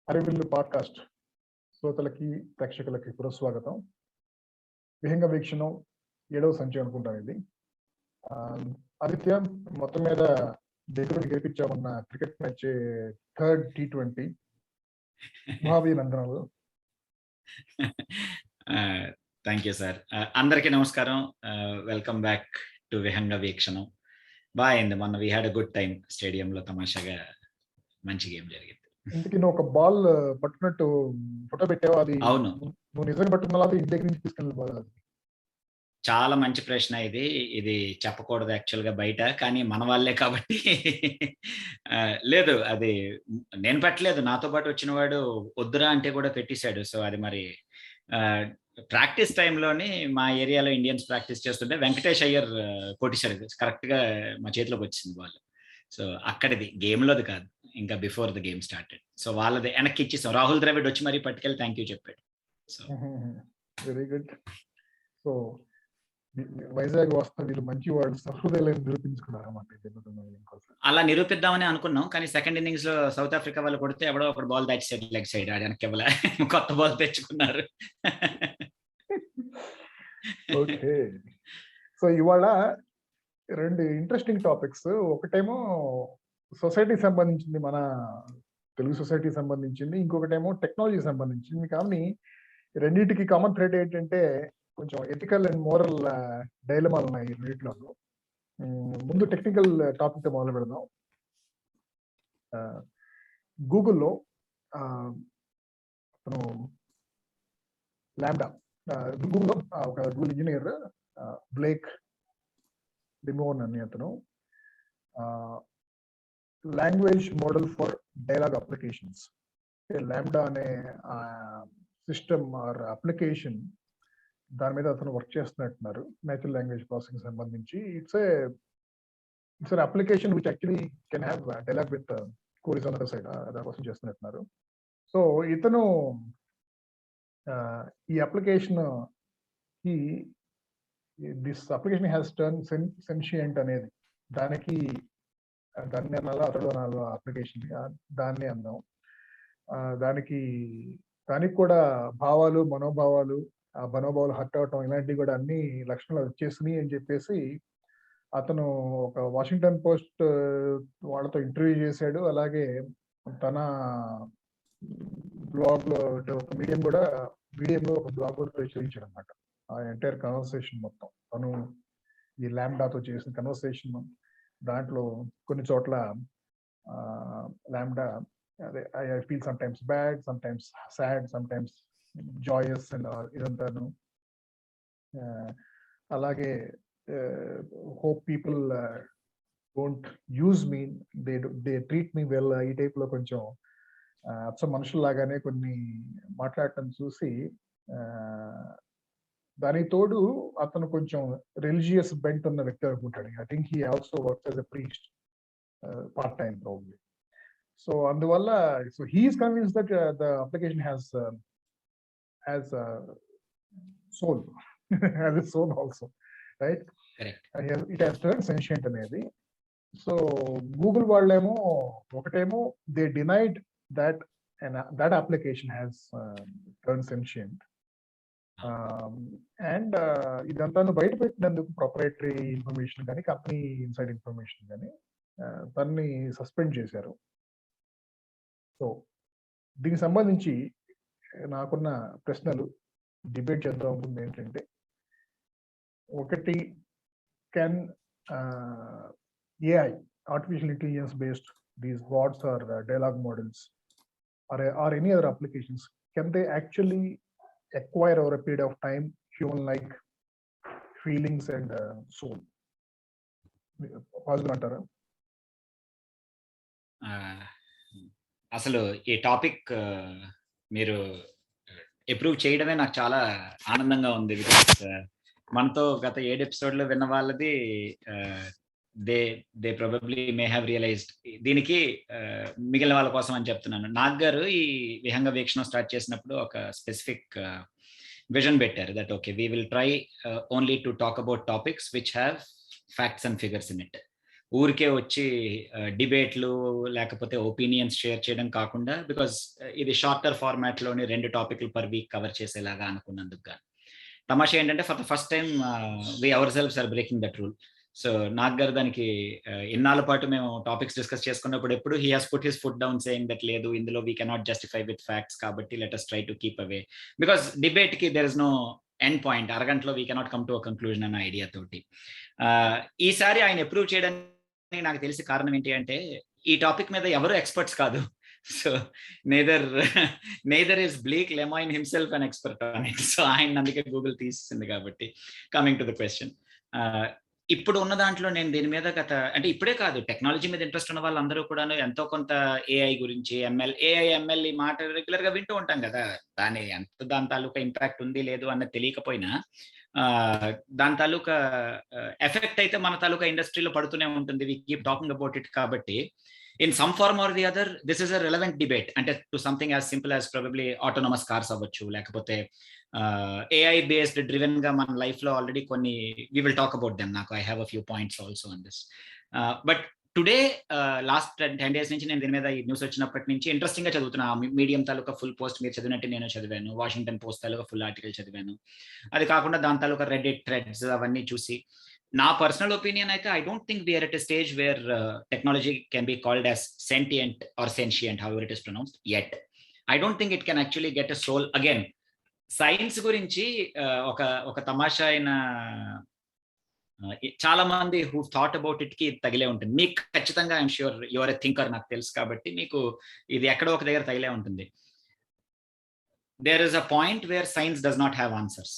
అరవిల్లు podcast శ్రోతలకి ప్రేక్షకులకి పునఃస్వాగతం. విహంగ వీక్షణం 7వ సంచి అనుకుంటాను ఇది. ఆదిత్య, మొత్తం మీద దగ్గరుండి గెలిపించామన్న క్రికెట్ మ్యాచ్ థర్డ్ T20 భావీనందనలు. Thank you sir. అందరికీ నమస్కారం. Welcome back to Vihanga Veekshanam. బాగుంది. మొన్న we had a good time స్టేడియంలో, తమాషాగా మంచి గేమ్ జరిగింది. ఇంటికి నువ్వు ఒక బాల్ పట్టుకున్నట్టు ఫోటో పెట్టావు, అది అవును, నువ్వు నిజంగా పట్టుకున్నా ఇంటి దగ్గర నుంచి తీసుకెళ్ళి బాల్ అది? చాలా మంచి ప్రశ్న ఇది. ఇది చెప్పకూడదు యాక్చువల్గా బయట, కానీ మన వాళ్ళే కాబట్టి లేదు, అది నేను పెట్టలేదు. నాతో పాటు వచ్చిన వాడు వద్దురా అంటే కూడా పెట్టేశాడు. సో అది మరి ప్రాక్టీస్ టైంలోని మా ఏరియాలో ఇండియన్స్ ప్రాక్టీస్ చేస్తుంటే వెంకటేష్ అయ్యర్ కొట్టేశాడు. కరెక్ట్గా మా చేతిలోకి వచ్చింది బాల్. సో అక్కడిది, గేమ్లోది కాదు, ఇంకా before the game started. So వాళ్ళది వెనక్కి ఇచ్చేసాం. రాహుల్ ద్రవిడ్ వచ్చి మరీ పట్టుకెళ్ళి థ్యాంక్ యూ చెప్పాడు. So very good. So Vizag వస్తా వీళ్ళు మంచి వాళ్ళు సహృదయాలను నిరూపించుకున్నారు అన్నమాట. అలా నిరూపిద్దామని అనుకున్నాం, కానీ సెకండ్ ఇన్నింగ్స్ లో సౌత్ ఆఫ్రికా వాళ్ళు కొడితే ఎవడో ఒక బాల్ దాచి లెగ్ సైడ్ ఆడడానికి ఇవ్వలే, కొత్త బాల్ తెచ్చుకున్నారు. ఓకే, సో ఇవాళ రెండు ఇంట్రెస్టింగ్ టాపిక్స్. ఒకటేమో సొసైటీకి సంబంధించింది, మన తెలుగు సొసైటీకి సంబంధించింది. ఇంకొకటేమో టెక్నాలజీకి సంబంధించింది. కానీ రెండింటికి కామన్ థ్రెడ్ ఏంటంటే కొంచెం ఎథికల్ అండ్ మోరల్ డైలమాలు ఉన్నాయి రెండిట్లో. ముందు టెక్నికల్ టాపిక్ తో మొదలు పెడదాం. గూగుల్లో అతను ల్యాండా, గూగుల్లో ఒక గూగుల్ ఇంజనీర్ బ్లేక్ డిమోన్ అని అతను language model for dialogue applications, LaMDA అనే సిస్టమ్ ఆర్ అప్లికేషన్, దాని మీద అతను వర్క్ చేస్తున్నట్టున్నారు. నేచురల్ లాంగ్వేజ్ ప్రాసెసింగ్ సంబంధించి it's an application which actually can have dialogue with queries on other side, దానికోసం చేస్తున్నట్టున్నారు. సో ఇతను ఈ application this application has turn sentient అనేది, దానికి దాన్ని అనాలో అతడు అనాలో అప్లికేషన్, దాన్ని అందాం. దానికి కూడా భావాలు, మనోభావాలు, ఆ మనోభావాలు హర్ట్ అవటం, ఇలాంటివి కూడా అన్ని లక్షణాలు వచ్చేసినాయి అని చెప్పేసి అతను ఒక వాషింగ్టన్ పోస్ట్ వాళ్ళతో ఇంటర్వ్యూ చేశాడు. అలాగే తన బ్లాగ్ లో మీడియంలో ఒక బ్లాగ్ కూడా ప్రచురించాడు అనమాట. ఆ ఎంటైర్ కన్వర్సేషన్ మొత్తం తను ఈ ల్యాండాతో చేసిన కన్వర్సేషన్. దాంట్లో కొన్ని చోట్ల ల్యాండా అదే I feel sometimes bad, sometimes sad, sometimes joyous and ఇదంతాను. అలాగే hope people don't use me, they treat me well, ఈ టైప్ లో కొంచెం అచ్చం మనుషుల్లాగానే కొన్ని మాట్లాడటం చూసి, దానికి తోడు అతను కొంచెం రిలీజియస్ బెంట్ ఉన్న వ్యక్తి అనుకుంటాడు. I think he also works as a priest part time probably. So అందువల్ల so he is convinced that the application has soul has a soul also, right? Correct. It has turned sentient అనేది. So Google వాళ్ళేమో ఒకటేమో they denied that that application has turned sentient, and ఇదంతా బయట పెట్టినందుకు proprietary information కానీ company inside information కానీ దాన్ని suspend చేశారు. సో దీనికి సంబంధించి నాకున్న ప్రశ్నలు డిబేట్ చేద్దాం అనుకుంది ఏంటంటే, ఒకటి, can AI, artificial intelligence based these bots or dialogue models or any other applications, can they actually acquire over a period of time human like feelings and soul? Possible అంటారా? అసలు ఈ టాపిక్ మీరు approve చేయడమే నాకు చాలా ఆనందంగా ఉంది. Because మనతో గత 7 ఎపిసోడ్లో విన్న వాళ్ళది they probably may have realised. దీనికి మిగిలిన వాళ్ళ కోసం అని చెప్తున్నాను. నాగ్ గారు ఈ విహంగ వీక్షణం స్టార్ట్ చేసినప్పుడు ఒక స్పెసిఫిక్ విజన్ పెట్టారు, that okay, we will try only to talk about topics which have facts and figures in it. ఊరికే వచ్చి డిబేట్లు లేకపోతే ఒపీనియన్స్ షేర్ చేయడం కాకుండా, బికాజ్ ఇది షార్టర్ ఫార్మాట్లోని 2 టాపిక్లు పర్ వీక్ కవర్ చేసేలాగా అనుకున్నందుకు గాను. తమాషా ఏంటంటే for the first time we ourselves are breaking that rule. So Nag garu దానికి ఇన్నాళ్ళ పాటు మేము టాపిక్స్ డిస్కస్ చేసుకున్నప్పుడు ఎప్పుడు he has put his foot down saying that లేదు, ఇందులో we cannot justify with facts, కాబట్టి let us try to keep away, because డిబేట్కి there is no end point, అరగంటలో we cannot come to a conclusion అన్న idea తోటి. ఈసారి ఆయన approve చేయడానికి నాకు తెలిసి కారణం ఏంటి అంటే, ఈ టాపిక్ మీద ఎవరు ఎక్స్పర్ట్స్ కాదు. So neither is Blake Lemoine himself an expert on it. So ఆయన అందుకే గూగుల్ తీసింది. కాబట్టి కమింగ్ టు ద క్వశ్చన్, ఇప్పుడు ఉన్న దాంట్లో నేను దీని మీద అంటే ఇప్పుడే కాదు, టెక్నాలజీ మీద ఇంట్రెస్ట్ ఉన్న వాళ్ళందరూ కూడా ఎంతో కొంత ఏఐ గురించి, ఎంఎల్ ఈ మాట రెగ్యులర్ గా వింటూ ఉంటాం కదా, దాని తాలూకా ఇంపాక్ట్ ఉంది లేదు అన్నది తెలియకపోయినా దాని తాలూకా ఎఫెక్ట్ అయితే మన తాలూకా ఇండస్ట్రీలో పడుతూనే ఉంటుంది. We keep talking about it. కాబట్టి in some form or the other, this is a relevant debate. And to something as simple as probably autonomous cars avachchu, lekapothe AI based driven ga man life lo already konni, we will talk about them. Naku I have a few points also on this, but today last 10 days nunchi nenu dini meeda ee news vachinapati nunchi interesting ga chaduvutunna. Medium taluka full post meer chadivinante nenu chadivanu, Washington Post taluka full article chadivanu, adi kaakunda dan taluka Reddit threads avanni chusi నా personal opinion అయితే I don't think we're at a stage where technology can be called as sentient or sentient, however it is pronounced, yet. I don't think it can actually get a soul. Again science గురించి ఒక తమాషా అయిన చాలా మంది who thought about it కి తగిలే ఉంటుంది. మీకు ఖచ్చితంగా I'm sure your a thinker, నాకు తెలుసు కాబట్టి మీకు ఇది ఎక్కడో ఒక దగ్గర తగిలే ఉంటుంది. There is a point where science does not have answers.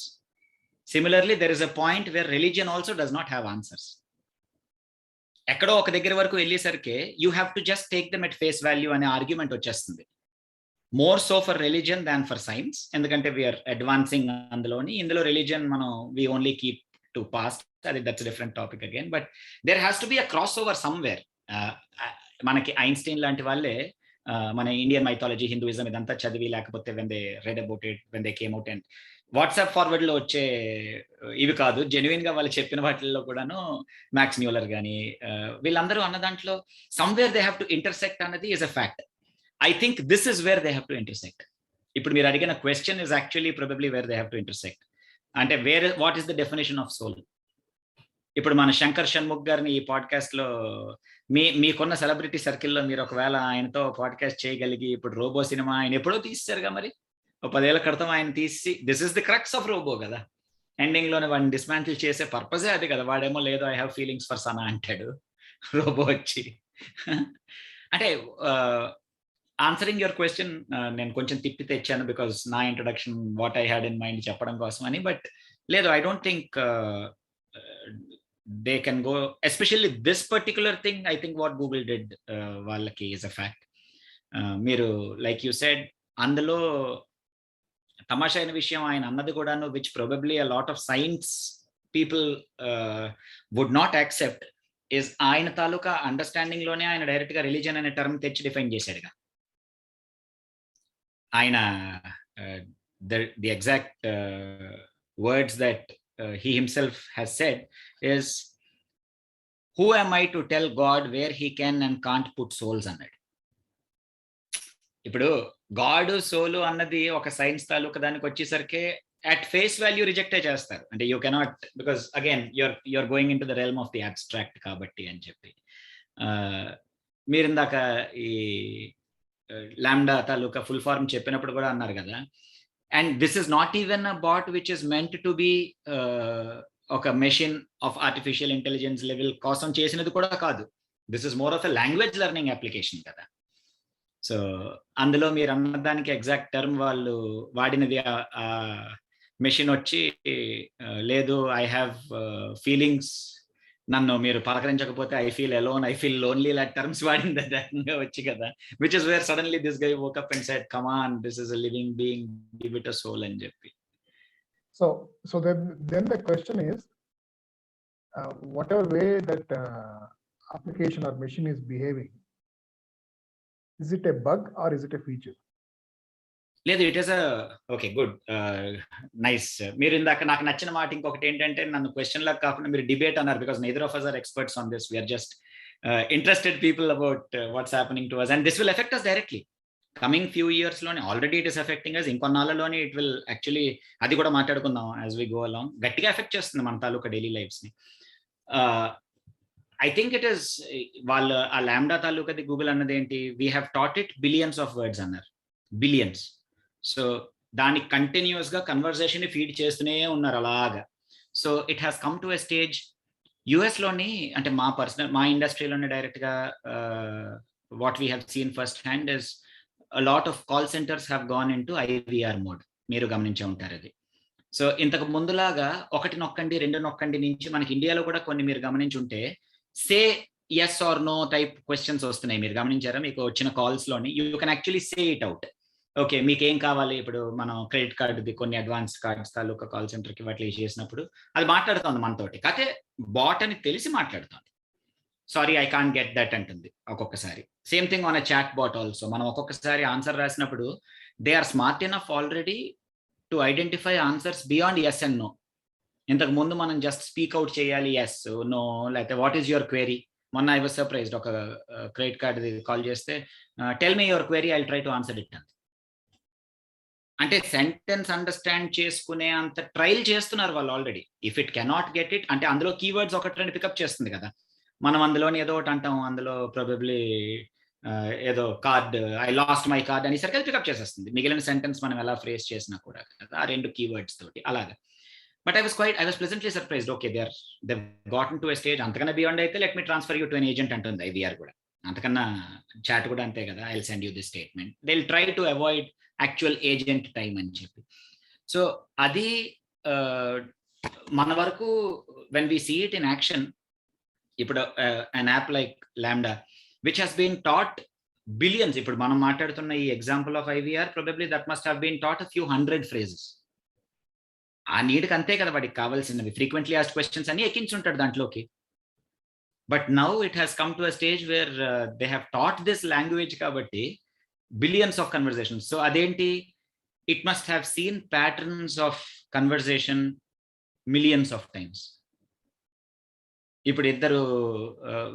Similarly, there is a point where religion also does not have answers. ఎక్కడో ఒక దగ్గర వరకు వెళ్ళేసరికి you have to just take them at face value అనే argument వచ్చేస్తుంది. More so for religion than for science, ఎందుకంటే we are advancing అందులోని. ఇందులో రిలీజియన్ మనం we only keep to past, అది that's different topic again. But there has to be a crossover somewhere. మనకి Einstein లాంటి వాళ్ళే మన ఇండియన్ మైథాలజీ, హిందూయిజం ఇదంతా చదివి, లేకపోతే when they read about it, when they came out and WhatsApp forward లో వచ్చే ఇవి కాదు, జెన్యున్ గా వాళ్ళు చెప్పిన వాటిల్లో కూడాను మ్యాక్స్ మ్యూలర్ కానీ వీళ్ళందరూ అన్న దాంట్లో somewhere they have to intersect అన్నది is a fact. I think this is where they have to intersect. ఇప్పుడు మీరు అడిగిన question is actually probably where they have to intersect. అంటే what is the definition of soul? ఇప్పుడు మన శంకర్ షణ్ముఖ్ గారిని ఈ podcast లో మీకున్న సెలబ్రిటీ సర్కిల్లో మీరు ఒకవేళ ఆయనతో పాడ్కాస్ట్ చేయగలిగి, ఇప్పుడు రోబో సినిమా ఆయన ఎప్పుడో తీసారుగా, మరి 10 ఏళ్ల క్రితం ఆయన తీసి, this is the crux of Robo కదా, ఎండింగ్ లోనే వాడిని డిస్మాంటిల్ చేసే పర్పజే అది కదా. వాడేమో లేదు I have feelings for Sana అంటాడు, రోబో వచ్చి. అంటే ఆన్సరింగ్ యువర్ క్వశ్చన్ నేను కొంచెం తిప్పి తెచ్చాను, బికాస్ నా introduction what I had in mind చెప్పడం కోసం అని. బట్ లేదు, I don't think they can go, especially this particular thing. I think what Google did వాళ్ళకి ఈజ్ అ ఫ్యాక్ట్. మీరు లైక్ యూ సెడ్, అందులో తమాషా అయిన విషయం ఆయన అన్నది కూడాను, which probably a lot of science people would not accept, is ఆయన తాలూకా అండర్స్టాండింగ్ లోనే ఆయన డైరెక్ట్ గా రిలీజన్ అనే టర్మ్ తెచ్చి డిఫైన్ చేశాడుగా. ఆయన the exact words that he himself has said is, who am I to tell God where he can and can't put souls అన్నాడు. ఇప్పుడు గాడ్ సోలు అన్నది ఒక సైన్స్ తాలూకా దానికి వచ్చేసరికి అట్ ఫేస్ వాల్యూ రిజెక్టే చేస్తారు. అంటే you cannot, because again you're going into the realm of the abstract కాబట్టి అని చెప్పి. మీరు ఇందాక ఈ లాంబ్డా తాలూకా ఫుల్ ఫార్మ్ చెప్పినప్పుడు కూడా అన్నారు కదా, and this is not even a bot which is meant to be ఒక machine of artificial intelligence level కోసం చేసినది కూడా కాదు. This is more of a language learning application కదా. సో అందులో మీరు అన్నదానికి ఎగ్జాక్ట్ టర్మ్ వాళ్ళు వాడినది, మెషిన్ వచ్చి లేదు ఐ హ్యావ్ ఫీలింగ్స్, నన్ను మీరు పలకరించకపోతే I feel alone, I feel lonely, ఇలా టర్మ్స్ వాడింది అదంగా వచ్చి కదా, which is where suddenly this guy woke up and said come on, this is a living being, give it a soul అని చెప్పి. So then the question is, whatever way that application or machine is behaving, is it a bug or is it a feature? లేదు, it is okay, good, nice. మీరు ఇందాక నాకు నచ్చిన మాట ఇంకొకటి ఏంటంటే, నన్ను క్వశ్చన్ లాగా కాకుండా మీరు డిబేట్ అన్నారు, because Nether of us are experts on this, we are just interested people about what's happening to us, and this will affect us directly. Coming few years లోనే already it is affecting us, ఇంకొన్నాళ్ళలోనే it will actually, అది కూడా మాట్లాడుకుందాం as we go along, గట్టిగా effect చేస్తుంది మన తాలూకా daily lives ని. ఐ థింక్ ఇట్ ఈస్ వాళ్ళు ఆ లాంబ్డా తాలూకాది గూగుల్ అన్నది ఏంటి, we have taught it billions of words అన్నారు, బిలియన్స్. సో దానికి కంటిన్యూస్ గా కన్వర్సేషన్ ని ఫీడ్ చేస్తూనే ఉన్నారు అలాగా. So it has come to a stage, US లోని అంటే మా ఇండస్ట్రీలోనే డైరెక్ట్ గా what we have seen first hand is a lot of call centers have gone into IVR mode. మీరు గమనించే ఉంటారు అది. సో ఇంతకు ముందులాగా ఒకటి నొక్కండి రెండు నొక్కండి నుంచి మనకి ఇండియాలో కూడా కొన్ని మీరు గమనించుంటే say yes or no type questions వస్తున్నాయి. మీరు గమనించారా? మీకు వచ్చిన కాల్స్ లోని you can actually say it out. Okay, మీకు ఏం కావాలి, ఇప్పుడు మనం క్రెడిట్ కార్డుది కొన్ని అడ్వాన్స్ కార్డ్స్ తాలూకా కాల్ సెంటర్కి వాటి చేసినప్పుడు అది మాట్లాడుతుంది మనతోటి, కాకపోతే బాట్ అని తెలిసి మాట్లాడుతుంది. Sorry I can't get that అంటుంది ఒక్కొక్కసారి. Same thing on a chatbot also. మనం ఒక్కొక్కసారి ఆన్సర్ రాసినప్పుడు they are smart enough already to identify answers beyond yes and no. ఇంతకు ముందు మనం జస్ట్ స్పీక్ అవుట్ చేయాలి ఎస్ నో, లేకపోతే వాట్ ఈస్ యువర్ క్వెరీ. మొన్న ఐ వాజ్ సర్ప్రైజ్డ్, ఒక క్రెడిట్ కార్డ్ కాల్ చేస్తే tell me your query I try to answer it అంది. అంటే సెంటెన్స్ అండర్స్టాండ్ చేసుకునే అంత ట్రైల్ చేస్తున్నారు వాళ్ళు already. If it cannot get it అంటే అందులో కీవర్డ్స్ ఒకటి రెండు పికప్ చేస్తుంది కదా, మనం అందులోని ఏదో ఒకటి అంటాం, అందులో ప్రాబబ్లీ ఏదో card I lost my card అనేసరికి అది పికప్ చేసేస్తుంది. మిగిలిన సెంటెన్స్ మనం ఎలా ఫ్రేస్ చేసినా కూడా కదా ఆ రెండు కీవర్డ్స్ తోటి అలాగా. But I was pleasantly surprised. Okay, they gotten to a stage. అంతకన్నా బియాండ్ అయితే let me transfer you to an agent అంటుంది ఐవీఆర్ కూడా. అంతకన్నా చాట్ కూడా అంతే కదా, I will send you this statement. They will try to avoid actual agent time అని చెప్పి. సో అది మన వరకు when we see it in action, ఇప్పుడు an app like Lambda which has been taught billions, ఇప్పుడు మనం మాట్లాడుతున్న ఈ example of IVR probably that must have been taught a few hundred phrases. ఆ నీడ్కి అంతే కదా వాడికి కావాల్సినవి, ఫ్రీక్వెంట్లీ ఆస్క్డ్ క్వశ్చన్స్ అని ఎక్కించుంటాడు దాంట్లోకి. But now it has come to a stage where they have taught this language కాబట్టి బిలియన్స్ ఆఫ్ కన్వర్సేషన్స్. సో అదేంటి, it must have seen patterns of conversation millions of times. ఇప్పుడు ఇద్దరు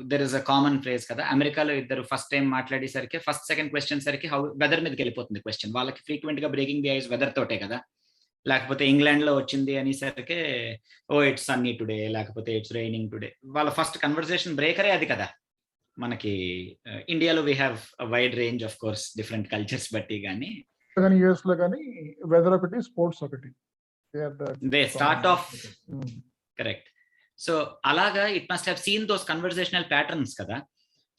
there is a common phrase కదా, అమెరికాలో ఇద్దరు first time మాట్లాడేసరికి first second question సరికి weather మీదకి వెళ్ళిపోతుంది క్వశ్చన్. వాళ్ళకి ఫ్రీక్వెంట్ గా బ్రేకింగ్ ది ఐస్ వెదర్ తోటే కదా. లేకపోతే ఇంగ్లాండ్ లో వచ్చింది అనేసరికి ఓ ఇట్స్ సన్నీ టుడే, లేకపోతే ఇట్స్ రైనింగ్ టుడే. వాళ్ళ ఫస్ట్ కన్వర్సేషన్ బ్రేకరే అది కదా. మనకి ఇండియాలో we have wide range of course different cultures బట్టి, కానీ యుఎస్ లో కానీ వెదర్ ఒకటి స్పోర్ట్స్ ఒకటి they start off correct. So అలాగా it must have seen those conversational patterns కదా.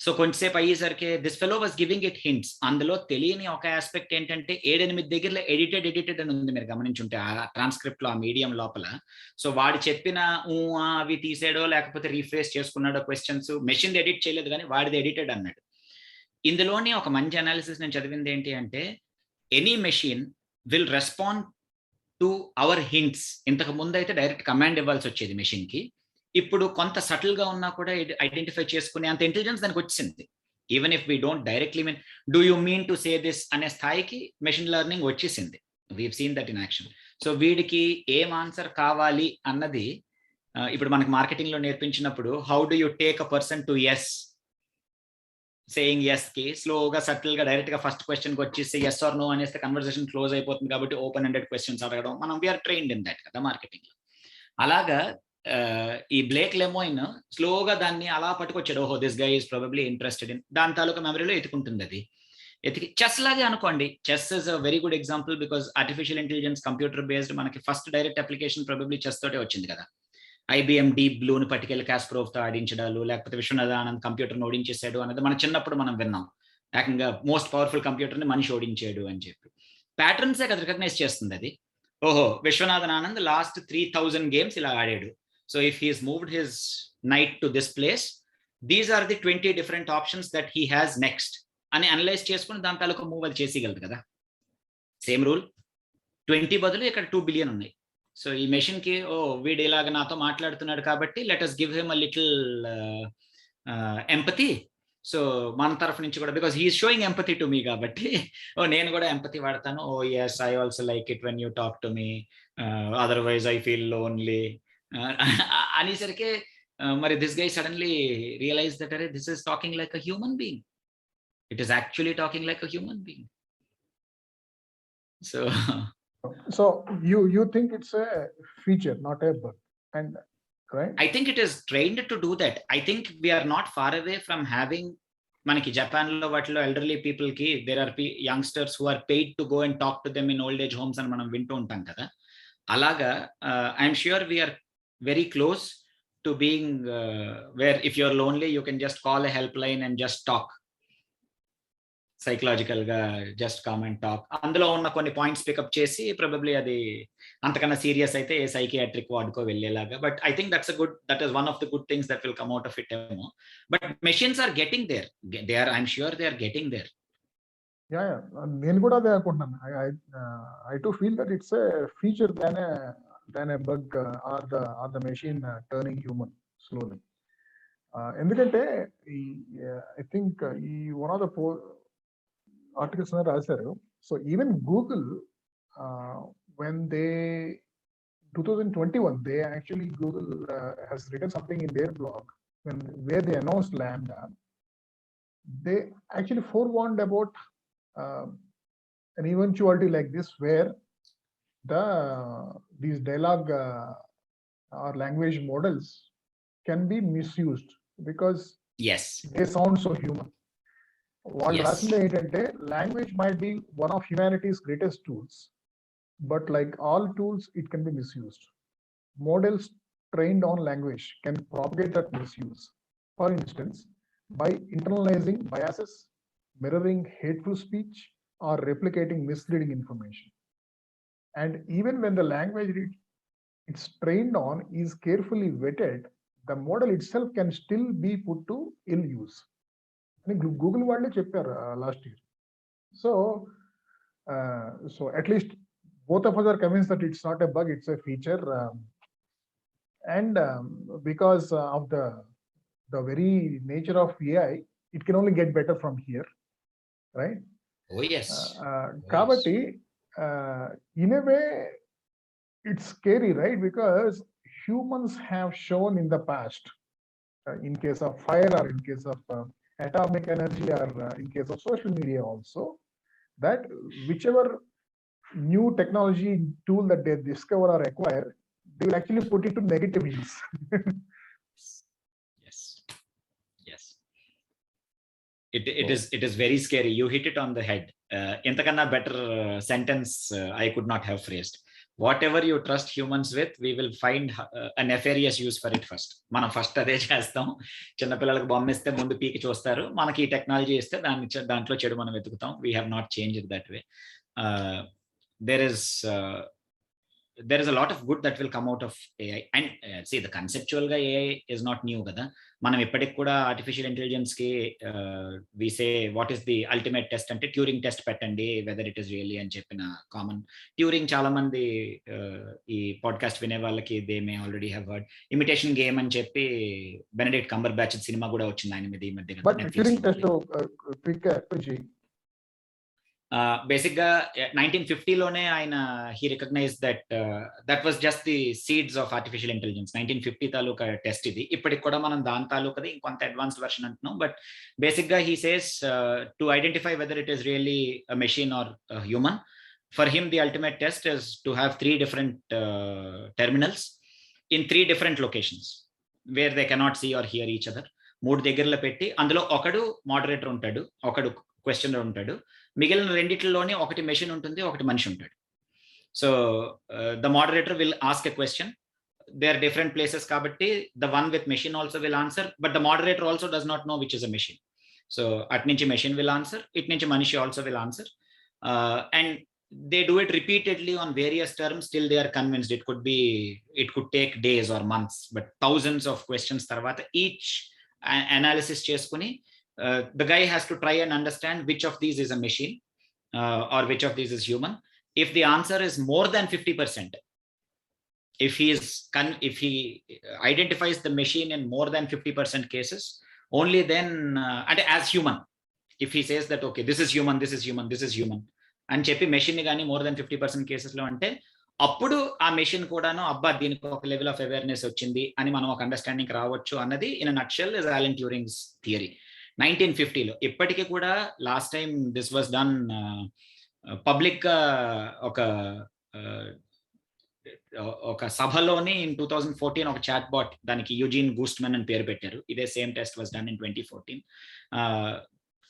సో కొంచెంసేపు అయ్యేసరికి this fellow was giving it hints. అందులో తెలియని ఒక ఆస్పెక్ట్ ఏంటంటే 7-8 దగ్గరలో ఎడిటెడ్ అని ఉంది, మీరు గమనించుంటే ఆ ట్రాన్స్క్రిప్ట్ లో ఆ మీడియం లోపల. సో వాడు చెప్పిన అవి తీసాడో లేకపోతే రీఫ్రేస్ చేసుకున్నాడో క్వశ్చన్స్, మెషిన్ ఎడిట్ చేయలేదు కానీ వాడిది ఎడిటెడ్ అన్నాడు. ఇందులోని ఒక మంచి అనాలిసిస్ నేను చదివింది ఏంటి అంటే, any machine will respond to our hints. ఇంతకు ముందు అయితే డైరెక్ట్ కమాండ్ ఇవ్వాల్సి వచ్చేది మెషిన్ కి, ఇప్పుడు కొంత సటిల్ గా ఉన్నా కూడా ఐడెంటిఫై చేసుకునే అంత ఇంటెలిజెన్స్ దానికి వచ్చింది. Even if we don't directly mean do you mean to say this అనే స్థాయికి మెషిన్ లెర్నింగ్ వచ్చేసింది. We've seen that in action. So వీడికి ఏం ఆన్సర్ కావాలి అన్నది ఇప్పుడు మనకి మార్కెటింగ్ లో నేర్పించినప్పుడు, how do you take a person to yes, saying yes కి స్లోగా సటిల్ గా డైరెక్ట్ గా ఫస్ట్ క్వశ్చన్ కి వచ్చేసి ఎస్ ఆర్ నో అనేస్తే కన్వర్సేషన్ క్లోజ్ అయిపోతుంది. కాబట్టి ఓపెన్ ఎండెడ్ క్వశ్చన్స్ అడగడం, మనం వీఆర్ ట్రైన్డ్ ఇన్ దట్ కదా మార్కెటింగ్ లో. అలాగా ఈ బ్లేక్ లెమోయిన్ స్లోగా దాన్ని అలా పట్టుకొచ్చాడు. ఓహో this guy is probably interested in, దాని తాలూకా మెమరీలో ఎత్తుకుంటుంది అది. ఎతికి చెస్ లాగే అనుకోండి. Chess is a very good example because artificial intelligence computer based మనకి first direct application probably chess తోటే వచ్చింది కదా. ఐబిఎం డీప్ బ్లూని పట్టుకెళ్ళి కాస్ప్రోవ్ తో ఆడించడాలు, లేకపోతే విశ్వనాథ్ ఆనంద్ కంప్యూటర్ని ఓడించేశాడు అనేది మన చిన్నప్పుడు మనం విన్నాం. ఏకంగా మోస్ట్ పవర్ఫుల్ కంప్యూటర్ని మనిషి ఓడించాడు అని చెప్పి. ప్యాటర్న్సే కదా రికగ్నైజ్ చేస్తుంది అది. ఓహో విశ్వనాథన్ ఆనంద్ లాస్ట్ 3000 గేమ్స్ ఇలా ఆడాడు. So if he's moved his knight to this place, these are the 20 different options that he has next అని అనలైజ్ చేసుకుని దాని తాలూకు మూవ్ అది చేసేయగలదు కదా. సేమ్ రూల్, 20 బదులు ఇక్కడ 2 బిలియన్ ఉన్నాయి. సో ఈ మెషిన్ కి వీడు ఇలాగ నాతో మాట్లాడుతున్నాడు కాబట్టి let us give him a little empathy. So మన తరఫు నుంచి కూడా, because he's showing empathy to me కాబట్టి నేను కూడా ఎంపతి వాడతాను. Yes I also like it when you talk to me, otherwise I feel lonely అనేసరికి Mari this guy suddenly realized that this is talking like a human being. It is actually talking like a human being. So you think it's a feature, not a bug, and right? I think it is trained to do that. I think we are not far away from having, మనకి Japan లో వాటిలో elderly people కి there are youngsters who are paid to go and talk to them in old age homes అని మనం వింటూ ఉంటాం కదా. అలాగా I'm sure we're very close to being where if you're lonely you can just call a help line and just talk psychological గా, just come and talk. అందులో ఉన్న కొన్ని పాయింట్స్ పికప్ చేసి ప్రాబబ్లీ అది అంతకన్నా సీరియస్ అయితే ఏ సైకియాట్రిక్ వార్డుకో వెళ్ళేలాగా. But I think that is one of the good things that will come out of it ఏమో. But machines are getting there, they are, I'm sure they are getting there. Yeah నేను కూడా అదే అనుకుంటున్నాను. I too feel that it's a feature than a bug are the machine turning human slowly. ఎందుకంటే I think ఈ one of the articles రాశారు. So even Google when they 2021 they actually Google has written something in their blog where they announced Lambda. They actually forewarned about an eventuality like this where these dialogue or language models can be misused because yes, they sound so human. వాళ్ళు Yes. రాసింది ఏంటంటే language might be one of humanities greatest tools, but like all tools it can be misused. Models trained on language can propagate that misuse. For instance, by internalizing biases, mirroring hateful speech, or replicating misleading information. And even when the language it's trained on is carefully vetted, the model itself can still be put to ill use. అని Google వాళ్ళే చెప్పారు last year. So at least both of us are convinced that it's not a bug, it's a feature. And because of the very nature of AI, it can only get better from here, right? Oh yes. Kabatti, in a way, it's scary, right? Because humans have shown in the past, in case of fire or in case of atomic energy or in case of social media also, that whichever new technology tool that they discover or acquire, they will actually put it to negative use. Yes. It is very scary. You hit it on the head. Entakana better sentence I could not have phrased. Whatever you trust humans with, we will find a nefarious use for it first. మనం first అదే చేస్తాం. చిన్నపిల్లలకు బొమ్మ ఇస్తే ముందు పీకి చూస్తారు, మనకి ఈ టెక్నాలజీ ఇస్తే దాంట్లో చెడు మనం వెతుకుతాం. We have not changed that way. there is a lot of good that will come out of AI. And see, the conceptual ga AI is not new kada. మనం ఇప్పటికి కూడా ఆర్టిఫిషియల్ ఇంటెలిజెన్స్ కి we say what is the ultimate test అంటే Turing test పెట్టండి whether it is really అని చెప్పిన common. Turing చాలా మంది ఈ పాడ్కాస్ట్ వినే వాళ్ళకి they may already have heard. Imitation game అని చెప్పి బెనెడిక్ట్ కంబర్ బ్యాచ్ సినిమా కూడా వచ్చింది ఆయన మీద ఈ మధ్య. బేసిక్ గా 1950లోనే ఆయన he recognise that was just the seeds of artificial intelligence. 1950 తాలూకా టెస్ట్ ఇది. ఇప్పటికి కూడా మనం దాని తాలూకది ఇంకొంత అడ్వాన్స్డ్ వెర్షన్ అంటున్నాం. బట్ బేసిక్ గా he says to identify whether it is really a machine or human, for him the ultimate test is to have 3 different terminals in 3 different locations where they cannot see or hear each other. 3 దగ్గరలో పెట్టి అందులో ఒకడు moderator ఉంటాడు, ఒకడు questionnaire ఉంటాడు, మిగిలిన రెండిట్లోనే ఒకటి machine ఉంటుంది, ఒకటి మనిషి ఉంటాడు. So the moderator will ask a question, they are different places కాబట్టి the one with machine also will answer, but the moderator also does not know which is a machine. So అటు నుంచి machine will answer, ఇటు నుంచి మనిషి also will answer, and they do it repeatedly on various terms till they are convinced. It could take days or months, but thousands of questions tarvata each analysis cheskuni the guy has to try and understand which of these is a machine or which of these is human. If the answer is more than 50%, if he identifies the machine in more than 50% cases, only then and as human, if he says that okay, this is human, this is human, this is human అని చెప్పి machine ని కానీ more than 50% cases లో అంటే అప్పుడు ఆ machine కూడాను అబ్బా దీనికి ఒక లెవెల్ ఆఫ్ అవేర్నెస్ వచ్చింది అని మనం ఒక అండర్స్టాండింగ్ రావచ్చు అన్నది in nutshell is Alan Turing's theory 1950లో. ఇప్పటికీ కూడా last time this was done public గా ఒక సభలోని ఇన్ 2014 ఒక చాట్ బాట్ దానికి యూజీన్ గూస్ట్మన్ అని పేరు పెట్టారు. ఇదే same test was done in 2014.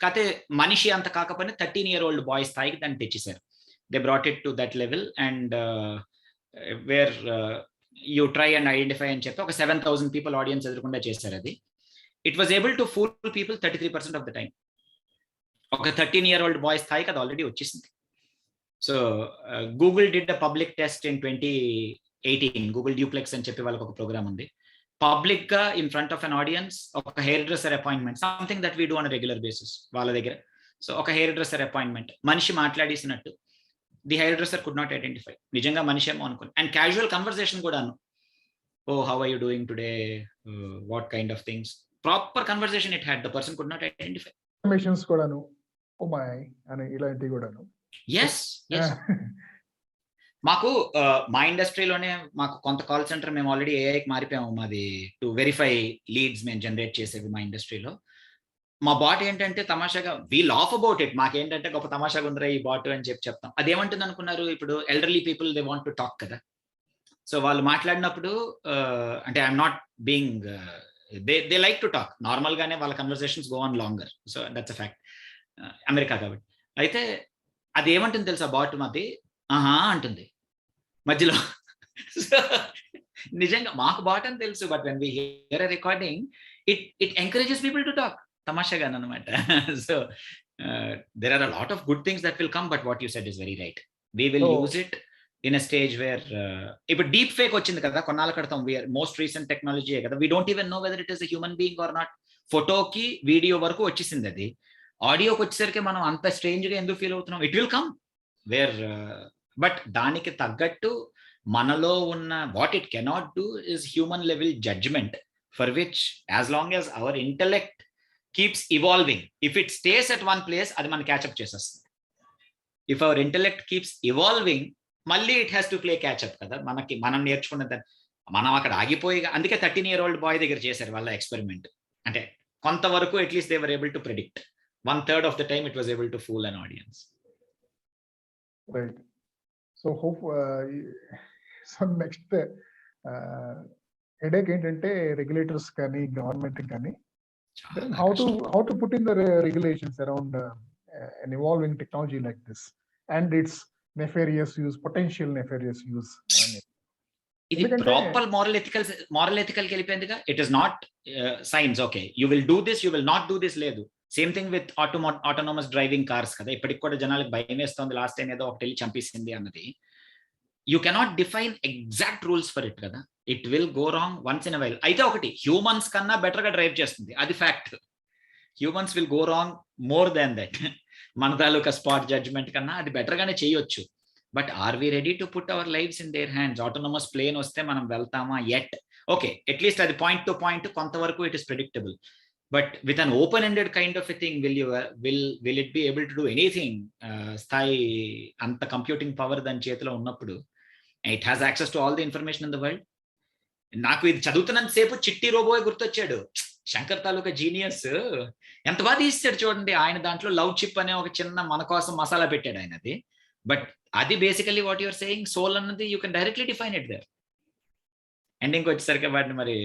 కాకపోతే మనిషి అంత కాకపోయినా 13-year-old బాయ్ స్థాయికి దాన్ని తెచ్చేశారు. They brought it to that level and where you try and identify అని చెప్పి ఒక 7,000 పీపుల్ ఆడియన్స్ ఎదురకుండా చేశారు అది. It was able to fool people 33% of the time. ఒక 13-year-old బాయ్ స్థాయికి అది ఆల్రెడీ వచ్చేసింది. So Google did a public test in 2018. Google Duplex అని చెప్పి వాళ్ళకి ఒక ప్రోగ్రామ్ ఉంది. పబ్లిక్ గా in front of an audience ఒక hairdresser appointment, something that we do on regular basis వాళ్ళ దగ్గర. సో ఒక హెయిర్ డ్రెస్సర్ అపాయింట్మెంట్, మనిషి మాట్లాడేసినట్టు. The hairdresser could not identify, నిజంగా మనిషి ఏమో అనుకుని. అండ్ క్యాజువల్ కన్వర్సేషన్ కూడాను, oh how are you doing today, what kind of things, proper conversation it had. The person could not identify. Informations కూడాను oh my అని ఇలాంటివి కూడాను. Yes మాకు మా ఇండస్ట్రీలోనే మాకు కొంత కాల్ సెంటర్ మేము ఆల్రెడీ ఏఐకి మారిపోయాము. మాది టు వెరిఫై లీడ్స్ మేము జనరేట్ చేసేవి మా ఇండస్ట్రీలో. మా బాట్ ఏంటంటే తమాషాగా వీ లాఫ్ అబౌట్ ఇట్. మాకేంటంటే గొప్ప తమాషాగా ఉందిరా ఈ బాట్ అని చెప్పి చెప్తాం. అదేమంటుంది అనుకున్నారు, ఇప్పుడు elderly people they want to talk కదా. సో వాళ్ళు మాట్లాడినప్పుడు అంటే I'm not being they like to talk normal గానే, వాళ్ళ conversations go on longer. So that's a fact, America కాబట్టి. అయితే అది ఏమంటుంది తెలుసా బాట్ మాది, ఆహా అంటుంది మధ్యలో. నిజంగా మాకు బాట్ అని తెలుసు, but when we hear a recording it encourages people to talk తమాషాగా అనమాట. So there are a lot of good things that will come, but what you said is very right. We will use it in a stage where ఇప్పుడు deep fake వచ్చింది కదా కొన్నాళ్ళ క్రితం, most recent technology కదా. We don't even know whether it is a human being or not. ఫోటోకి video వరకు వచ్చేసింది అది, ఆడియోకి వచ్చేసరికి మనం అంత స్ట్రేంజ్ గా ఎందుకు ఫీల్ అవుతున్నాం. It will come where, but దానికి తగ్గట్టు మనలో ఉన్న what it cannot do is human level judgement, for which as long as our intellect keeps evolving, if it stays at one place అది మనం క్యాచ్అప్ చేసేస్తుంది. If our intellect keeps evolving, మళ్ళీ it has to play catch up కదా. మనం నేర్చుకున్న మనం అక్కడ ఆగిపోయి, అందుకే 13-year-old బాయ్ దగ్గర చేశారు వాళ్ళ ఎక్స్పెరిమెంట్. అంటే కొంతవరకు at least they were able to predict. 1/3 of the time it was able to fool an audience. Right. So hope so next headache ఏంటంటే రెగ్యులేటర్స్ కానీ గవర్నమెంట్ కానీ how to put in the regulations around an evolving technology like this and its nefarious use, potential nefarious use. ఇది proper moral ethical కి వెళ్ళిపోయిందిగా. It is not science, okay you will do this, you will not do this లేదు. Same thing with autonomous driving cars కదా. ఇప్పటికి కూడా జనాలకు భయం వేస్తుంది, లాస్ట్ టైం ఏదో ఒకటి వెళ్ళి చంపేసింది అన్నది. You cannot define exact rules for it కదా. It will go wrong once in a while. అయితే ఒకటి, హ్యూమన్స్ కన్నా బెటర్ గా డ్రైవ్ చేస్తుంది, అది fact. Humans will go wrong more than that. మన తాలూకా స్పాట్ జడ్జ్మెంట్ కన్నా అది బెటర్ గానే చేయొచ్చు. But are we ready to put our lives in their hands? Autonomous plane వస్తే మనం వెళ్తామా ఎట్? ఓకే, అట్లీస్ట్ అది పాయింట్ టు పాయింట్ కొంతవరకు it is predictable. But with an open-ended kind of a thing, will it be able to do anything? Sthai anta computing power dan chetilo unnappudu, it has access to all the information in the world. Naaku idi chaduvutunnant sepu chitti robo gurtochadu. Shankar taluka genius enta baga teesadu chudandi. Ayana dantlo love chip ane oka chinna mana kosam masala pettadu ayanadi. But adi basically what you are saying, soul annadi you can directly define it there. Ending ko vachisarika vaadni mari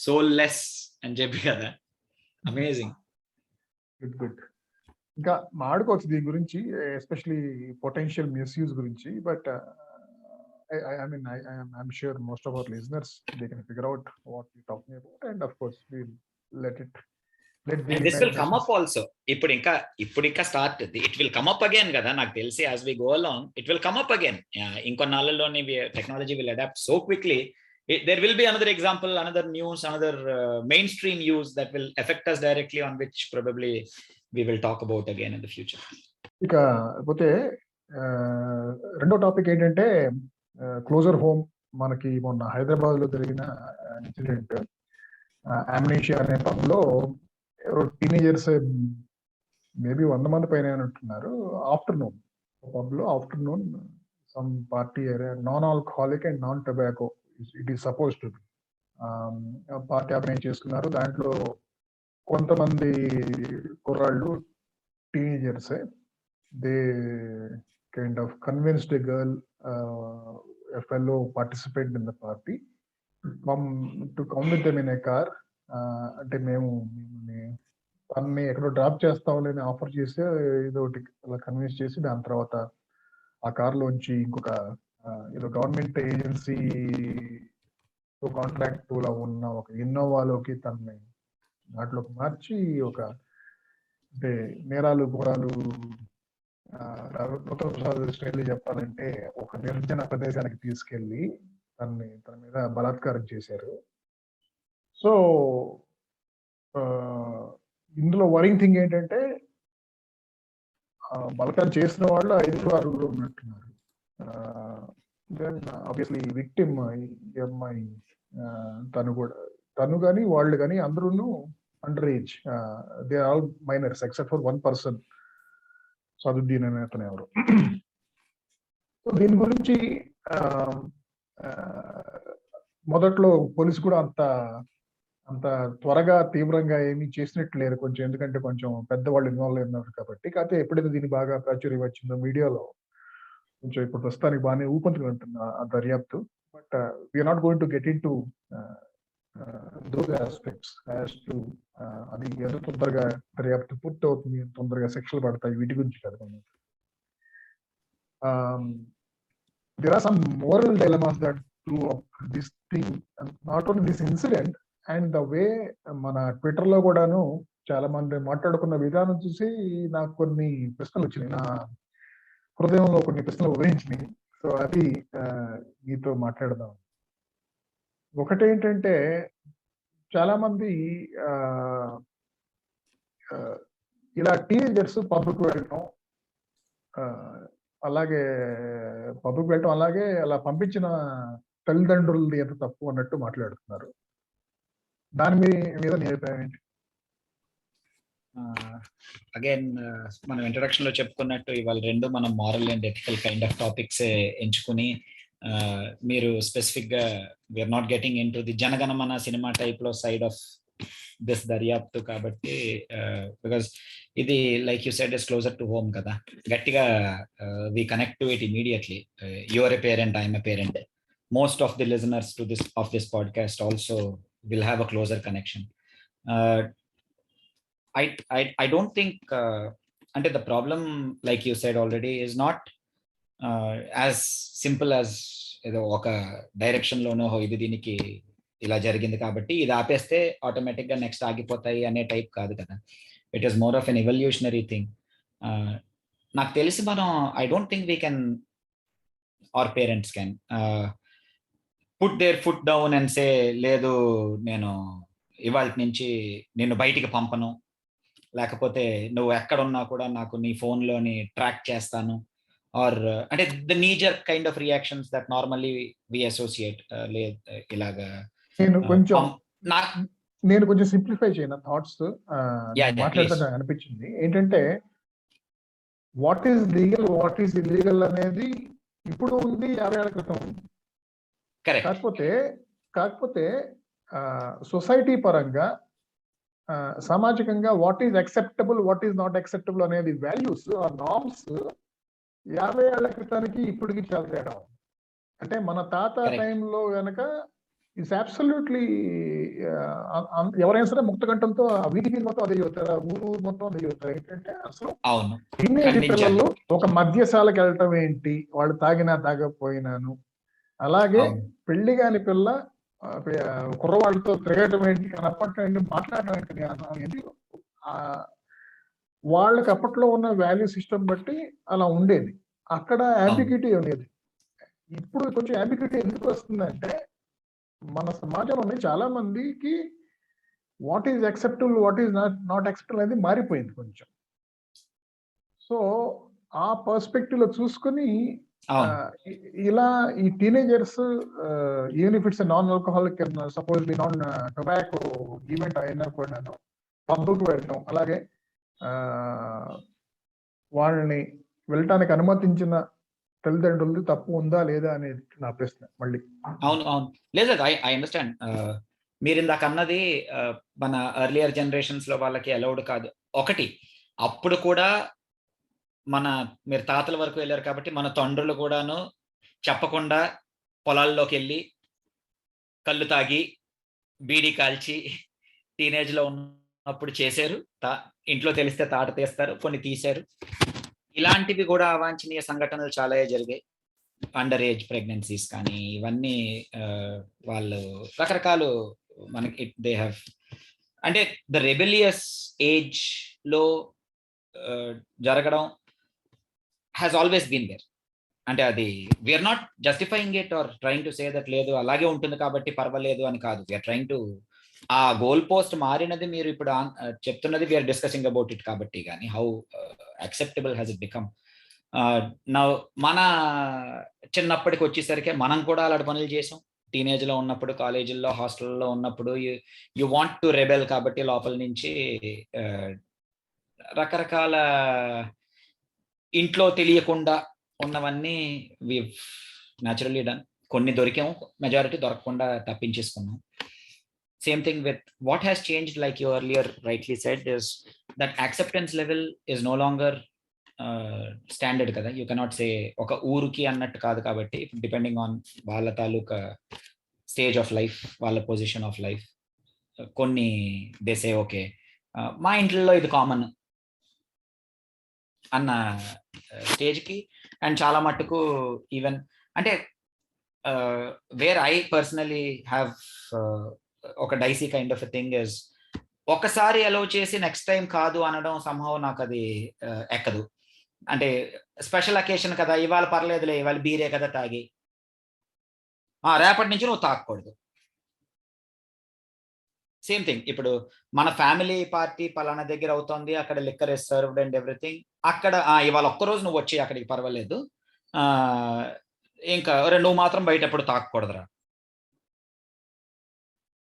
soulless అని చెప్పి కదా. Amazing. Good. ఇంకా మాట్లాడుకోవచ్చు దీని గురించి, especially potential misuse గురించి. But I'm sure most of our listeners, they can figure out what we're talking about, and of course we'll let this will come up also. ఇప్పుడు ఇంకా start, it will come up again కదా. నాకు తెలిసి as we go along it will come up again. ఇంకొన్నాళ్ళలోనే technology will adapt so quickly. There will be another example, another news, another mainstream use that will affect us directly, on which probably we will talk about again in the future. ఇక పోతే రెండో topic ఏంటంటే closure home. మనకి మొన్న హైదరాబాద్ లో జరిగిన incident, amnesia అనే పబ్లో ఎవరో టీనేజర్స్ మేబీ 100 మంది పైన అంటున్నారు. Afternoon some party area, non-alcoholic and non-tobacco. It is supposed to be. Party organise చేసుకున్నారు. దాంట్లో కొంతమంది కుర్రాళ్ళు టీనేజర్సే, they kind of convinced a girl, a fellow participant in the party, to come with them in a car. అంటే మేము తనని ఎక్కడో drop చేస్తామని ఆఫర్ చేసి ఏదో ఒకటి అలా కన్విన్స్ చేసి, దాని తర్వాత ఆ కార్లోంచి ఇంకొక ఏదో గవర్నమెంట్ ఏజెన్సీ కాంట్రాక్ట్ లో ఉన్న ఒక ఇన్నోవాలోకి తనని దాంట్లోకి మార్చి ఒక అంటే నేరాలు ఘోరాలు స్టైల్ చెప్పాలంటే ఒక నిర్జన ప్రదేశానికి తీసుకెళ్లి తన మీద బలాత్కారం చేశారు. సో ఇందులో వరింగ్ థింగ్ ఏంటంటే బలాత్కారం చేసిన వాళ్ళు 5-6 ఉన్నట్టున్నారు. దెన్ ఆబ్వియస్లీ విక్టిమ్ ఈ అమ్మాయి, తను కానీ వాళ్ళు కానీ అందరూ under age, they are all minors except for 1 person, Saduddin అనే అతను ఎవరు. సో దీని గురించి మొదట్లో పోలీసు కూడా అంత త్వరగా తీవ్రంగా ఏమీ చేసినట్టు లేరు కొంచెం, ఎందుకంటే కొంచెం పెద్దవాళ్ళు ఇన్వాల్వ్ అయినారు కాబట్టి. కాకపోతే ఎప్పుడైతే దీన్ని బాగా ప్రాచుర్యం వచ్చిందో మీడియాలో కొంచెం ఇప్పుడు ప్రస్తుతానికి బాగానే ఊపందుకుని ఉంటుంది ఆ దర్యాప్తు. But we're not going to get in to those aspects as to అది ఎంత తొందరగా దర్యాప్తు పూర్తి అవుతుంది, తొందరగా శిక్షలు పడతాయి, వీటి గురించి కాదు. there are some moral dilemmas that through this thing, not only this incident, and the way మన ట్విట్టర్ లో కూడాను చాలా మంది మాట్లాడుకున్న విధానం చూసి నాకు కొన్ని ప్రశ్నలు వచ్చినాయి, నా హృదయంలో కొన్ని ప్రశ్నలు ఉదయించినాయి. సో అది మీతో మాట్లాడదాం. ఒకటేంటంటే చాలా మంది ఇలా టీనేజర్స్ పబ్కి వెళ్ళటం, అలాగే అలా పంపించిన తల్లిదండ్రులది ఎంత తప్పు అన్నట్టు మాట్లాడుతున్నారు. దాని మీద నీ అభిప్రాయం ఏంటి? అగైన్ మనం ఇంట్రడక్షన్ లో చెప్పుకున్నట్టు ఇవాళ రెండు మనం moral and ethical kind of topics ఎంచుకుని, మీరు స్పెసిఫిక్ గా we're not getting into the Janaganamana cinema type లో సైడ్ ఆఫ్ దిస్ దర్యాప్తు కాబట్టి, బికాస్ ఇది like you said is closer to home కదా, గట్టిగా we connect to it immediately. You are a parent, I'm a parent, most of the listeners to this podcast also will have a closer connection. I don't think అంటే the problem, like you said already, is not as simple as ఏదో ఒక direction లోనో ఇది దీనికి ఇలా జరిగింది కాబట్టి ఇది ఆపేస్తే ఆటోమేటిక్ గా నెక్స్ట్ ఆగిపోతాయి అనే టైప్ కాదు కదా. It is more of an evolutionary thing. నాకు తెలిసి మనం I don't think we can or parents can put their foot down and say లేదు నేను ఇవాళ నుంచి నిన్ను బయటికి పంపను, లేకపోతే నువ్వు ఎక్కడున్నా కూడా నాకు నీ ఫోన్లోని ట్రాక్ చేస్తాను, ఆర్ అంటే the knee-jerk kind of reactions that normally we associate. ఇలాగా నేను కొంచెం సింప్లిఫై చేయను థాట్స్ మాట్లాడుతున్నా అనిపించింది. ఏంటంటే what is legal, what is illegal అనేది ఇప్పుడు ఉంది, 50 ఏళ్ల క్రితం ఉంది. కాకపోతే సొసైటీ పరంగా సామాజికంగా what is acceptable, what is not acceptable అనేది వాల్యూస్ ఆ నార్మ్స్ 50 ఏళ్ల క్రితానికి ఇప్పటికి చాలా తేడా. అంటే మన తాత టైంలో గనక ఇట్స్ అబ్సల్యూట్లీ ఎవరైనా సరే ముక్తకంఠంతో వీధికి మొత్తం అదే చదువుతారు, ఊరు మొత్తం అదే చదువుతారు. ఏంటంటే అసలు పిల్లలు ఒక మద్యశాలకు వెళ్ళటం ఏంటి, వాళ్ళు తాగినా తాగకపోయినాను, అలాగే పెళ్లి కాని పిల్ల కుర్రవాళ్ళతో తిరగటం ఏంటి, కనపడటం ఏంటి, మాట్లాడటం ఏంటి, వాళ్ళకి అప్పట్లో ఉన్న వాల్యూ సిస్టమ్ బట్టి అలా ఉండేది. అక్కడ అంబిగ్యూటీ ఉండేది. ఇప్పుడు కొంచెం అంబిగ్యూటీ ఎందుకు వస్తుందంటే మన సమాజంలోనే చాలా మందికి what is acceptable, what is not acceptable అనేది మారిపోయింది కొంచెం. సో ఆ పర్స్పెక్టివ్ లో చూసుకుని ఇలా ఈ teenagers even if it's non alcoholic, supposedly non tobacco event అయినా కూడా పబ్కి వెళ్ళటం, అలాగే వాళ్ళని వెళ్ళటానికి అనుమతించిన తల్లిదండ్రులది తప్పు ఉందా లేదా అనేది నా ప్రశ్న మళ్ళీ. అవును. లేదు ఐ అండర్‌స్టాండ్. మీరిందాక అన్నది మన ఎర్లియర్ జనరేషన్స్‌లో వాళ్ళకి అలౌడ్ కాదు. ఒకటి అప్పుడు కూడా మీరు తాతల వరకు వెళ్లారు కాబట్టి మన తండ్రులు కూడాను చెప్పకుండా పొలాల్లోకెళ్ళి, కల్లు తాగి, బీడీ కాల్చి టీనేజ్‌లో ఉన్నప్పుడు చేశారు. ఇంట్లో తెలిస్తే తాట తీస్తారు. కొన్ని తీశారు. ఇలాంటివి కూడా అవాంఛనీయ సంఘటనలు చాలా జరిగాయి. అండర్ ఏజ్ ప్రెగ్నెన్సీస్ కానీ ఇవన్నీ వాళ్ళు రకరకాలు మనకి దే హ్యావ్ అంటే ద రెబెలియస్ ఏజ్‌లో జరగడం హ్యాస్ ఆల్వేస్ బీన్ దేర్. అంటే అది we're not justifying it or trying to say that లేదు అలాగే ఉంటుంది కాబట్టి పర్వాలేదు అని కాదు. వీఆర్ ట్రైయింగ్ టు ఆ గోల్ పోస్ట్ మారినది మీరు ఇప్పుడు చెప్తున్నది వీఆర్ డిస్కసింగ్ అబౌట్ ఇట్ కాబట్టి కానీ how acceptable has it become. మన చిన్నప్పటికి వచ్చేసరికి మనం కూడా అలాంటి పనులు చేసాం. టీనేజ్‌లో ఉన్నప్పుడు, కాలేజీల్లో, హాస్టల్‌లో ఉన్నప్పుడు యూ వాంట్ టు రెబెల్ కాబట్టి లోపల నుంచి రకరకాల ఇంట్లో తెలియకుండా ఉన్నవన్నీ వీవ్ న్యాచురల్లీ డన్. కొన్ని దొరికాము, మెజారిటీ దొరకకుండా తప్పించేసుకున్నాం. Same thing with what has changed like you earlier rightly said is that acceptance level is no longer standard కదా. యూ కెనాట్ సే ఒక ఊరికి అన్నట్టు కాదు కాబట్టి డిపెండింగ్ ఆన్ వాళ్ళ తాలూకా స్టేజ్ ఆఫ్ లైఫ్, వాళ్ళ పొజిషన్ ఆఫ్ లైఫ్ కొన్ని దే సే ఓకే మా ఇంట్లో ఇది కామన్ అన్న స్టేజ్కి అండ్ చాలా మట్టుకు ఈవెన్ అంటే వేర్ ఐ పర్సనలీ హ్యావ్ ఒక dicey kind of a thing is ఒకసారి అలౌ చేసి నెక్స్ట్ టైం కాదు అనడం సంహవ్ నాకు అది ఎక్కదు. అంటే స్పెషల్ అకేషన్ కదా, ఇవాళ పర్లేదులే, ఇవాళ బీరే కదా తాగి, రేపటి నుంచి నువ్వు తాగకూడదు. సేమ్ థింగ్ ఇప్పుడు మన ఫ్యామిలీ పార్టీ పలానా దగ్గర అవుతోంది, అక్కడ liquor is served and everything. అక్కడ ఇవాళ ఒక్కరోజు నువ్వు వచ్చి అక్కడికి పర్వాలేదు, ఇంకా నువ్వు మాత్రం బయట ఎప్పుడు తాగకూడదురా.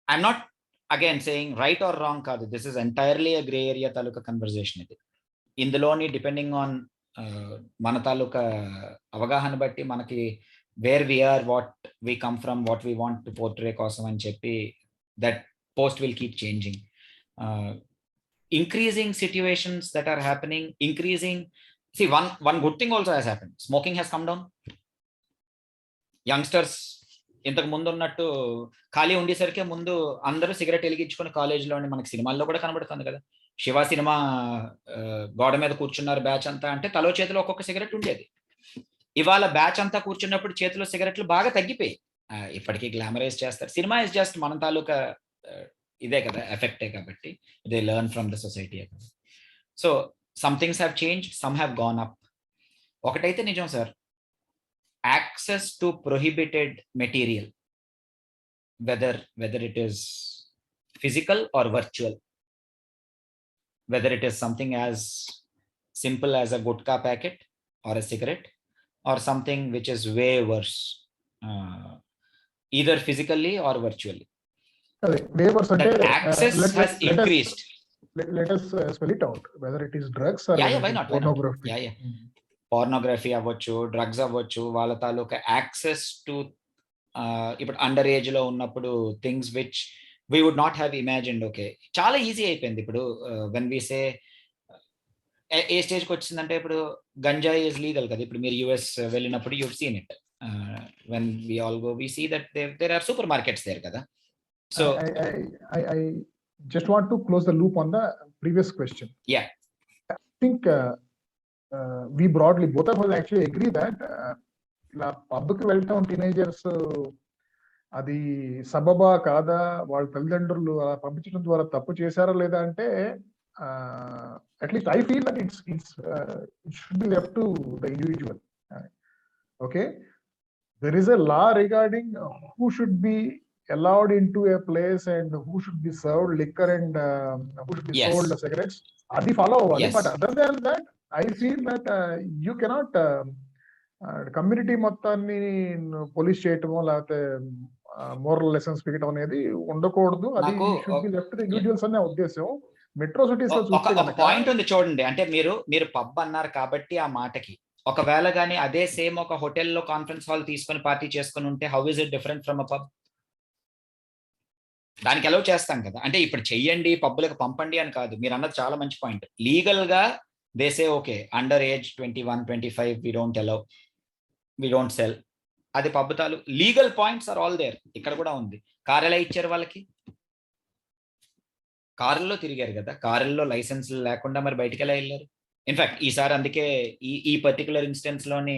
I'm not again saying right or wrong కాదు, this is entirely a grey area తాలూకా కన్వర్జేషన్ ఇది. ఇందులోని డిపెండింగ్ ఆన్ మన తాలూకా అవగాహన బట్టి మనకి where we are, what we come from, what we want to portray కోసం అని చెప్పి that post will keep changing. Increasing situations that are happening, see one good thing also has happened. Smoking has come down. Youngsters ఇంతకు ముందు ఉన్నట్టు ఖాళీ ఉండేసరికి ముందు అందరూ సిగరెట్ వెలిగించుకొని కాలేజీలోని మనకి సినిమాల్లో కూడా కనబడుతుంది కదా. శివ సినిమా గోడ మీద కూర్చున్నారు బ్యాచ్ అంతా అంటే తలో చేతిలో ఒక్కొక్క సిగరెట్ ఉండేది. ఇవాళ బ్యాచ్ అంతా కూర్చున్నప్పుడు చేతిలో సిగరెట్లు బాగా తగ్గిపోయి ఇప్పటికీ గ్లామరైజ్ చేస్తారు. సినిమా ఇస్ జస్ట్ మన తాలూకా ఇదే కదా, ఎఫెక్టే కాబట్టి they learn from the society. So some things have changed, some have gone up. ఒకటైతే నిజం sir, access to prohibited material, whether it is physical or virtual, whether it is something as simple as a gutka packet or a cigarette or something which is way worse, either physically or virtually. That access has increased. Let us spell it out, whether it is drugs or why not pornography. Pornography avvachu, drugs avvachu, వాళ్ళ తాలూకా access to ఇప్పుడు under age లో ఉన్నప్పుడు things which we would not have imagined. Okay, చాలా easy అయిపోయింది ఇప్పుడు. When we సే ఏ స్టేజ్కి వచ్చిందంటే ఇప్పుడు గంజాయి ఇస్ లీగల్ కదా. ఇప్పుడు మీరు యుఎస్ వెళ్ళినప్పుడు you seen it. When we all go, we see that there are supermarkets there kada. So I just want to close the loop on the previous question. Yeah, I think we broadly both of us actually agree that la pub ki veltam teenagers adi sababa kada, వాళ్ళ తల్లిదండ్రులు పంపించడం ద్వారా తప్పు చేశారా లేదా అంటే at least I feel that it should be left to the individual. Okay, there is a law regarding who should be allowed into a place and who should be served liquor and who should be sold cigarettes. Adi follow avali. But other than that, I feel that you cannot community మొత్తాన్ని police చేయటమో లేకపోతే moral lessons పీకటం అనేది ఉండకూడదు. అది should be left to the individuals అనే ఉద్దేశం. Metro cities లో చూస్తే ఒక పాయింట్ ఉంది చూడండి. అంటే మీరు పబ్ అన్నారు కాబట్టి ఆ మాటకి ఒకవేళ కానీ అదే సేమ్ ఒక హోటల్లో కాన్ఫరెన్స్ హాల్ తీసుకొని పార్టీ చేసుకొని ఉంటే how is it different from a pub? దానికి అలౌ చేస్తాం కదా. అంటే ఇప్పుడు చెయ్యండి, పబ్బులకు పంపండి అని కాదు. మీరు అన్నది చాలా మంచి పాయింట్. లీగల్ గా దేసే okay, under age 21, 25 we don't allow, we don't sell. అది పబ్బుతాలు legal points are all there. ఇక్కడ కూడా ఉంది. కార్ ఎలా ఇచ్చారు వాళ్ళకి? కారుల్లో తిరిగారు కదా, కారుల్లో లైసెన్స్ లేకుండా మరి బయటికి ఎలా వెళ్ళారు? ఇన్ఫాక్ట్ ఈసారి అందుకే ఈ పర్టికులర్ ఇన్స్టెన్స్ లోని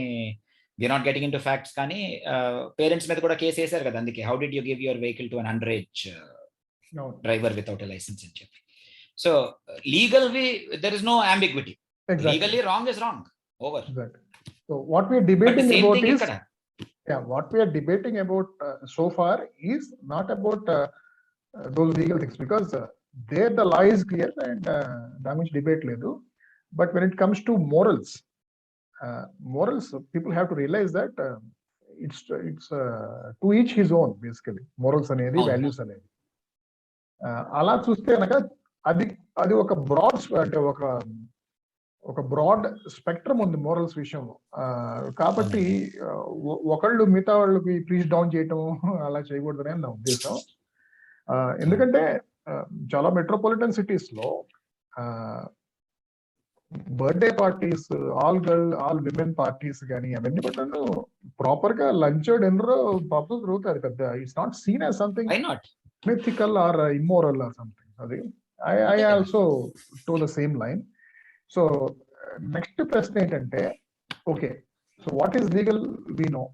we not getting into facts, కానీ పేరెంట్స్ మీద కూడా కేసు వేశారు కదా. అందుకే how did you give your vehicle to an under age driver without a licence అని చెప్పి. So legally there is no ambiguity. Legally wrong is wrong. Over. So what we are debating about is, what we are debating about so far is not about those legal things, because there the law is clear and damage debate ledu. But when it comes to morals, people have to realize that it's to each his own, basically. Morals anedi, values anedi అలా చూస్తే కనుక అది ఒక broad, అంటే ఒక broad spectrum ఉంది morals విషయంలో. కాబట్టి ఒకళ్ళు మిగతా వాళ్ళకి ప్లీజ్ డౌన్ చేయటం అలా చేయకూడదని నా ఉద్దేశం. ఎందుకంటే చాలా మెట్రోపాలిటన్ సిటీస్ లో birthday parties, all women parties కానీ అవన్నీ కూడా ప్రాపర్ గా లంచ్ డిన్నర్ పబ్స్ జరుగుతారు. పెద్ద it's not seen as something mythical or immoral or something. I also told the same line. So next question ఏంటంటే, okay, so what is legal we know,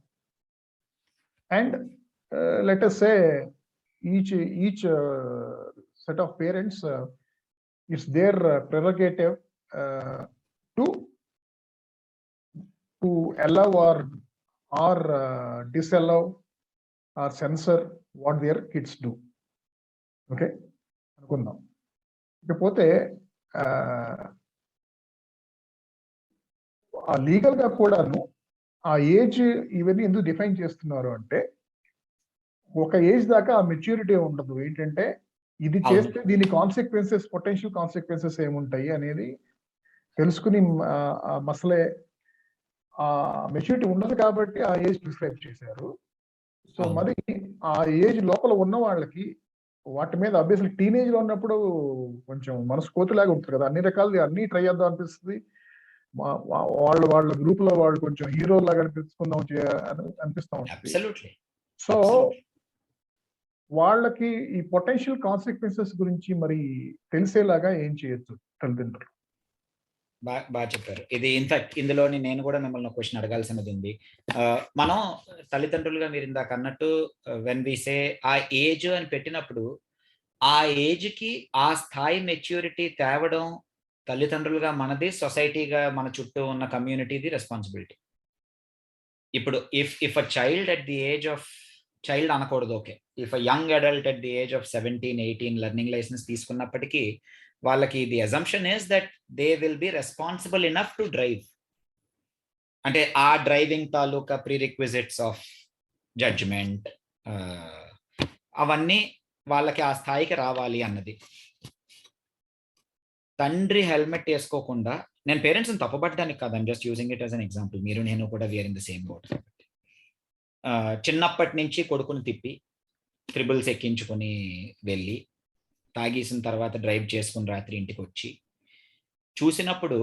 and let us say each set of parents, it's their prerogative to allow or disallow or censor what their kids do. Okay అనుకుందాం. ఇకపోతే ఆ legal గా కూడాను ఆ age ఇవన్నీ ఎందుకు define చేస్తున్నారు అంటే, ఒక ఏజ్ దాకా ఆ మెచ్యూరిటీ ఉండదు. ఏంటంటే ఇది చేస్తే దీని కాన్సిక్వెన్సెస్, పొటెన్షియల్ కాన్సిక్వెన్సెస్ ఏముంటాయి అనేది తెలుసుకుని మసలే ఆ మెచ్యూరిటీ ఉండదు. కాబట్టి ఆ ఏజ్ ప్రిస్క్రైబ్ చేశారు. సో మరి ఆ ఏజ్ లోపల ఉన్న వాళ్ళకి వాటి మీద అబ్వియస్లీ టీనేజ్ లో ఉన్నప్పుడు కొంచెం మనసు కోతిలాగా ఉంటుంది కదా, అన్ని రకాలు అన్ని ట్రై చేద్దాం అనిపిస్తుంది. వాళ్ళ గ్రూప్ లో వాళ్ళు కొంచెం హీరో లాగా అనిపించుకుందాం అనిపిస్తా ఉంటుంది. సో వాళ్ళకి ఈ పొటెన్షియల్ కాన్సిక్వెన్సెస్ గురించి మరి తెలిసేలాగా ఏం చేయొచ్చు తల్లిదండ్రులు? బాగా చెప్పారు. ఇది ఇన్ఫాక్ట్ ఇందులోని నేను కూడా మిమ్మల్ని క్వశ్చన్ అడగాల్సినది ఉంది. మనం తల్లిదండ్రులుగా మీరు ఇందాక అన్నట్టు వెన్ వి సే ఆ ఏజ్ అని పెట్టినప్పుడు, ఆ ఏజ్ కి ఆ స్థాయి మెచ్యూరిటీ తేవడం తల్లిదండ్రులుగా మనది, సొసైటీగా మన చుట్టూ ఉన్న కమ్యూనిటీది రెస్పాన్సిబిలిటీ. ఇప్పుడు if a child at the age of, child అనకూడదు, okay, if a young adult at the age of 17, 18 learning licence తీసుకున్నప్పటికీ వాళ్ళకి the assumption is that they will be responsible enough to drive. అంటే ఆ driving తాలూకా prerequisites of judgement అవన్నీ వాళ్ళకి ఆ స్థాయికి రావాలి అన్నది. తండ్రి హెల్మెట్ వేసుకోకుండా, నేను పేరెంట్స్ని తప్పుపట్టడానికి కాదు, I'm just using it as an example. మీరు నేను కూడా we're in the same boat. చిన్నప్పటి నుంచి కొడుకుని తిప్పి త్రిబుల్స్ ఎక్కించుకొని వెళ్ళి తాగేసిన తర్వాత డ్రైవ్ చేసుకుని రాత్రి ఇంటికి వచ్చి చూసినప్పుడు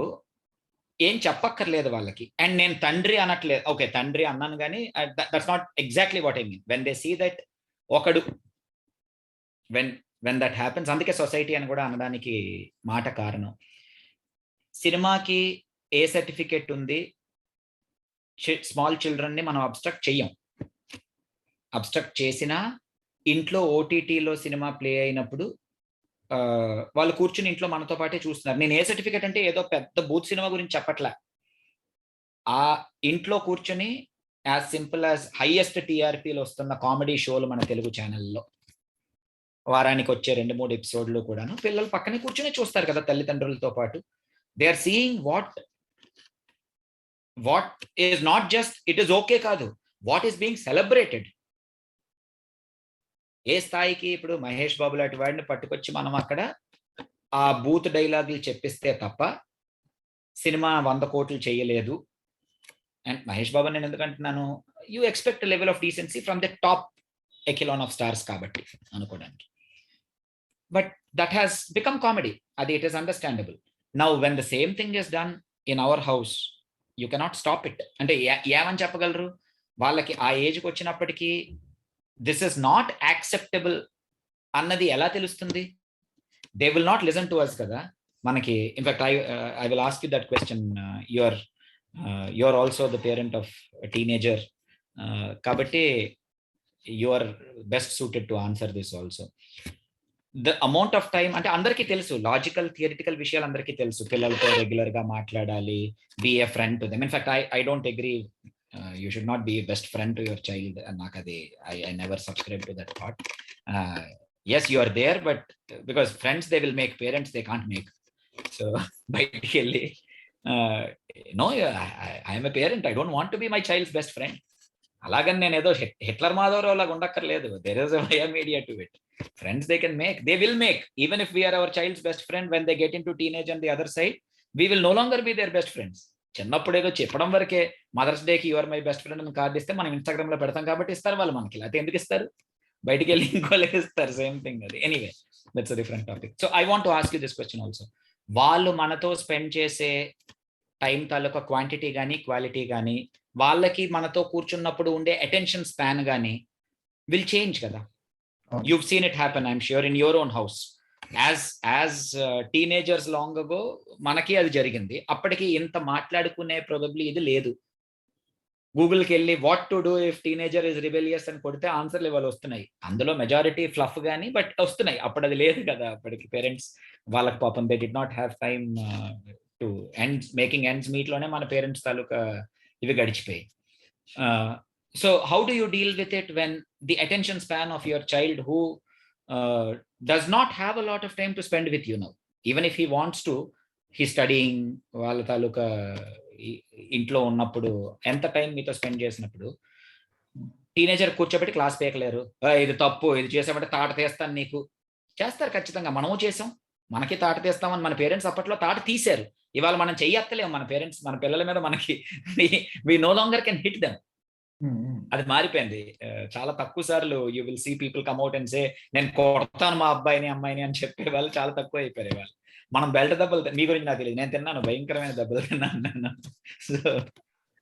ఏం చెప్పక్కర్లేదు వాళ్ళకి. అండ్ నేను తండ్రి అనట్లేదు, ఓకే తండ్రి అన్నాను, కానీ that's not exactly what I mean. When they see that ఒకడు, వెన్ దట్ హ్యాపెన్స్, అందుకే సొసైటీ అని కూడా అనడానికి మాట కారణం. సినిమాకి ఏ సర్టిఫికేట్ ఉంది, స్మాల్ చిల్డ్రన్ని మనం అబ్స్ట్రక్ట్ చెయ్యం. అబ్స్ట్రక్ట్ చేసినా ఇంట్లో ఓటీటీలో సినిమా ప్లే అయినప్పుడు వాళ్ళు కూర్చుని ఇంట్లో మనతో పాటే చూస్తున్నారు. నేను ఏ సర్టిఫికేట్ అంటే ఏదో పెద్ద బూత్ సినిమా గురించి చెప్పట్లే. ఆ ఇంట్లో కూర్చొని యాజ్ సింపుల్ యాజ్ హైయెస్ట్ టీఆర్పీలు వస్తున్న కామెడీ షోలు మన తెలుగు ఛానల్లో వారానికి వచ్చే 2-3 ఎపిసోడ్లు కూడాను పిల్లలు పక్కనే కూర్చొని చూస్తారు కదా తల్లిదండ్రులతో పాటు. They are seeing what is not just it is okay కాదు, వాట్ ఈస్ బీయింగ్ సెలబ్రేటెడ్. ఏ స్థాయికి ఇప్పుడు మహేష్ బాబు లాంటి వాడిని పట్టుకొచ్చి మనం అక్కడ ఆ బూత్ డైలాగులు చెప్పిస్తే తప్ప సినిమా 100 కోట్లు చేయలేదు అండ్ మహేష్ బాబు నేను ఎందుకంటున్నాను, you expect level of decency from the top echelon of stars కాబట్టి అనుకోవడానికి. But that has become comedy, అది it is understandable. Now when the same thing is done in our house, you cannot stop it. అంటే ఏమని చెప్పగలరు? వాళ్ళకి ఆ ఏజ్కి వచ్చినప్పటికీ దిస్ ఇస్ నాట్ యాక్సెప్టబుల్ అన్నది ఎలా తెలుస్తుంది? They will not listen to us కదా. మనకి in fact I will ask you that question. Your also the parent of teenager కాబట్టి you are best suited to answer this also. The amount of time అంటే అందరికీ తెలుసు, logical theoretical విషయాలు అందరికీ తెలుసు. పిల్లలతో రెగ్యులర్ గా మాట్లాడాలి, be a friend to them. In fact I don't agree you should not be best friend to your child. నాకు అది I never subscribe to that thought. yes, you are there, but because friends they will make, parents they can't make. So బయటికి వెళ్ళి no, I am a parent, I don't want to be my child's best friend. అలాగని నేను ఏదో Hitler Madhavarao లాగా ఉండక్కర్లేదు. there is a via media to it. Friends they can make, they will make. Even if we are our child's best friend, when they get into teenage on the other side, we will no longer be their best friends. చిన్నప్పుడు ఏదో చెప్పడం వరకే, mothers డేకి your my best friend అని card ఇస్తే మనం Instagram లో పెడతాం కాబట్టి ఇస్తారు వాళ్ళు మనకి, లేకపోతే ఎందుకు ఇస్తారు? బయటికి వెళ్ళి ఇంకోళ్ళకి ఇస్తారు, సేమ్ థింగ్ అది. Anyway that's a different topic. So I want to ask you this question also. వాళ్ళు మనతో స్పెండ్ చేసే టైం తాలూకా క్వాంటిటీ కానీ క్వాలిటీ కానీ, వాళ్ళకి మనతో కూర్చున్నప్పుడు ఉండే అటెన్షన్ స్పాన్ కానీ విల్ చేంజ్ కదా. you've seen it happen, I'm sure, in your own house. as teenagers long ago మనకి అది జరిగింది. అప్పటికి ఇంత మాట్లాడుకునే probably ఇది లేదు. గూగుల్కి వెళ్ళి what to do if teenager is rebellious అని కొడితే ఆన్సర్లు ఇవాళ వస్తున్నాయి. అందులో మెజారిటీ ఫ్లఫ్ కానీ, బట్ వస్తున్నాయి. అప్పుడు అది లేదు కదా. అప్పటికి పేరెంట్స్ వాళ్ళకి పాపం they did not have time to making ends meet లోనే మన పేరెంట్స్ తాలూకా ఇవి గడిచిపోయి. So how do you deal with it when the attention span of your child who does not have a lot of time to spend with you now, even if he wants to, he studying, వాళ్ళ తాలూకా ఇంట్లో ఉన్నప్పుడు ఎంత time మీతో spend చేసినప్పుడు, teenager కూర్చోబెట్టి class పీకలేరు. ఇది తప్పు, ఇది చేసామంటే తాట తీస్తాను నీకు. చేస్తారు ఖచ్చితంగా, మనము చేసాం, మనకి తాట తీస్తామని మన పేరెంట్స్ అప్పట్లో తాట తీశారు. ఇవాళ మనం చెయ్యత్తలేము మన పేరెంట్స్ మన పిల్లల మీద. మనకి we no longer can hit them. అది మారిపోయింది. చాలా తక్కువ సార్లు you will see people come out and say నేను కొడతాను మా అబ్బాయిని అమ్మాయిని అని చెప్పే వాళ్ళు చాలా తక్కువ అయిపోయారు వాళ్ళు. మనం బెల్ట్ దెబ్బలు, మీ గురించి నాకు తెలియదు, నేను తిన్నాను, భయంకరమైన దెబ్బలు తిన్నాను. సో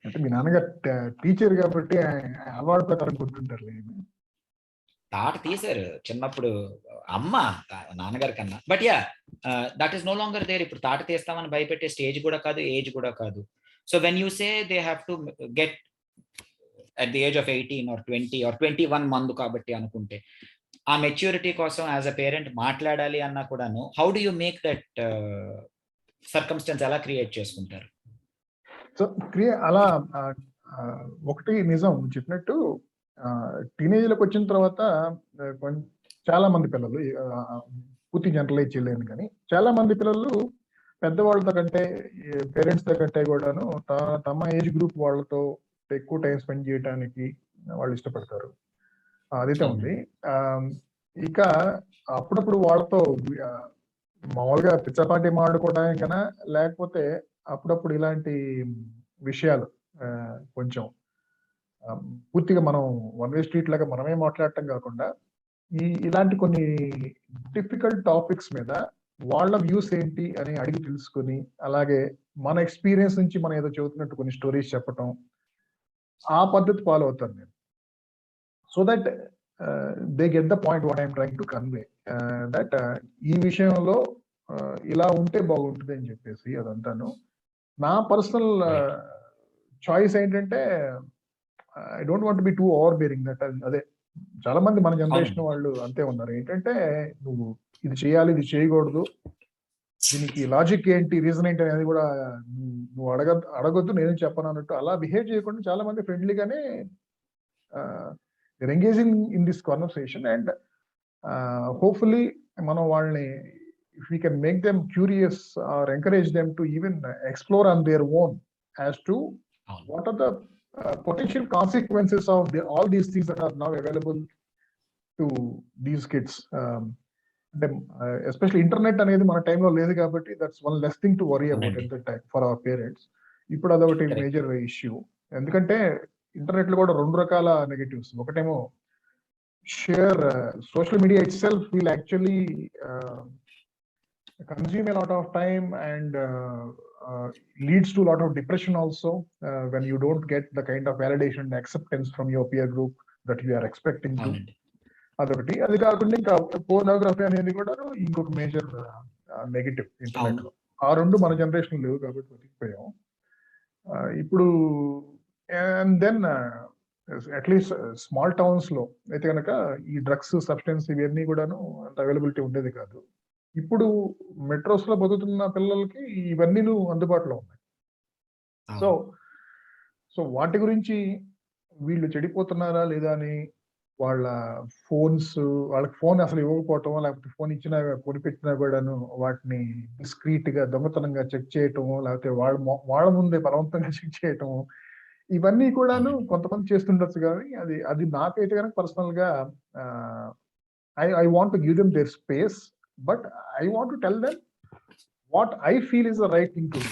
అంటే మీ నాన్నగారు టీచర్ కాబట్టి అవార్డు ప్రకారం గుర్తుంటారు. తాట తీశారు చిన్నప్పుడు అమ్మ నాన్నగారి కన్నా. But yeah that is no longer there. ఇప్పుడు తాట తీస్తామని భయపెట్టే స్టేజ్ కూడా కాదు, ఏజ్ కూడా కాదు. So when you say they have to get at the age of 18 or 20 or 21 మందు కాబట్టి అనుకుంటే, ఆ మెచ్యూరిటీ కోసం యాజ్ అ పేరెంట్ మాట్లాడాలి అన్నా కూడాను, how do you make that circumstance ఎలా క్రియేట్ చేసుకుంటారు? సో అలా ఒకటి నిజం చెప్పినట్టు, టీనేజ్లోకి వచ్చిన తర్వాత చాలా మంది పిల్లలు, పూర్తి జనరలైజ్ చేయలేను కానీ చాలా మంది పిల్లలు పెద్దవాళ్ళతో కంటే, పేరెంట్స్తో కంటే కూడాను తమ ఏజ్ గ్రూప్ వాళ్ళతో ఎక్కువ టైం స్పెండ్ చేయడానికి వాళ్ళు ఇష్టపడతారు. అదైతే ఉంది. ఇక అప్పుడప్పుడు వాళ్ళతో మామూలుగా పిచ్చపాటి మాట్లాడుకోవడానికైనా, లేకపోతే అప్పుడప్పుడు ఇలాంటి విషయాలు కొంచెం పూర్తిగా మనం వన్ వే స్ట్రీట్ లాగా మనమే మాట్లాడటం కాకుండా, ఇలాంటి కొన్ని డిఫికల్ట్ టాపిక్స్ మీద వాళ్ళ వ్యూస్ ఏంటి అని అడిగి తెలుసుకొని, అలాగే మన ఎక్స్పీరియన్స్ నుంచి మనం ఏదో చెబుతున్నట్టు కొన్ని స్టోరీస్ చెప్పటం, ఆ పద్ధతి ఫాలో అవుతాను నేను. So that they get the point what I'm trying to convey, that ఈ విషయంలో ఇలా ఉంటే బాగుంటుంది అని చెప్పేసి. అదంతాను నా పర్సనల్ చాయిస్ ఏంటంటే, I don't want be two over bearing. That అదే చాలా మంది మన జనరేషన్ వాళ్ళు అంతే ఉన్నారు. ఏంటంటే నువ్వు ఇది చేయాలి, ఇది చేయకూడదు, దీనికి లాజిక్ ఏంటి, రీజన్ ఏంటి అనేది కూడా నువ్వు అడగొద్దు, నేను చెప్పను అన్నట్టు అలా బిహేవ్ చేయకుండా చాలా మంది ఫ్రెండ్లీగానే engaging in this conversation. And hopefully మనం వాళ్ళని, if we can make them curious or encourage them to even explore on their own as to what are the potential consequences of all these things that are now available to these kids. Especially internet అనేది మన టైంలో లేదు కాబట్టి, that's one less thing to worry about at that time for our parents. ఇప్పుడు అదొకటి major issue. ఎందుకంటే internet లో కూడా 2 రకాల నెగటివ్స్. ఒకటేమో share social media it self will actually consume a lot of time and leads to a lot of depression also when you don't get the kind of validation and acceptance from your peer group that you are expecting to. అవునండి. అదొకటి. అది కాకుండా ఇంకా pornography అనేది కూడా ఇంకొక major negative internet అవును. లో. ఆ 2 మన జనరేషన్ లేవు కాబట్టి బతికిపోయాం. ఇప్పుడు and then at least small towns లో అయితే కనుక ఈ డ్రగ్స్, సబ్స్టెన్స్ ఇవన్నీ కూడాను అంత అవైలబిలిటీ ఉండేది కాదు. ఇప్పుడు మెట్రోస్ లో బతుకుతున్న పిల్లలకి ఇవన్నీ అందుబాటులో ఉన్నాయి. సో అవును. సో వాటి గురించి వీళ్ళు చెడిపోతున్నారా లేదా అని వాళ్ళ ఫోన్స్, వాళ్ళకి ఫోన్ అసలు ఇవ్వకపోవటం, లేకపోతే ఫోన్ ఇచ్చినా కొనిపెట్టినా కూడాను వాటిని డిస్క్రీట్ గా దొంగతనంగా చెక్ చేయటం, లేకపోతే వాళ్ళ ముందే బలవంతంగా చెక్ చేయటం, ఇవన్నీ కూడాను అవునండి. కొంతమంది చేస్తుండొచ్చు. కానీ అది అది నాకైతే కనుక పర్సనల్ గా I want to give them their space, but I want to tell them what I feel is the right thing to do.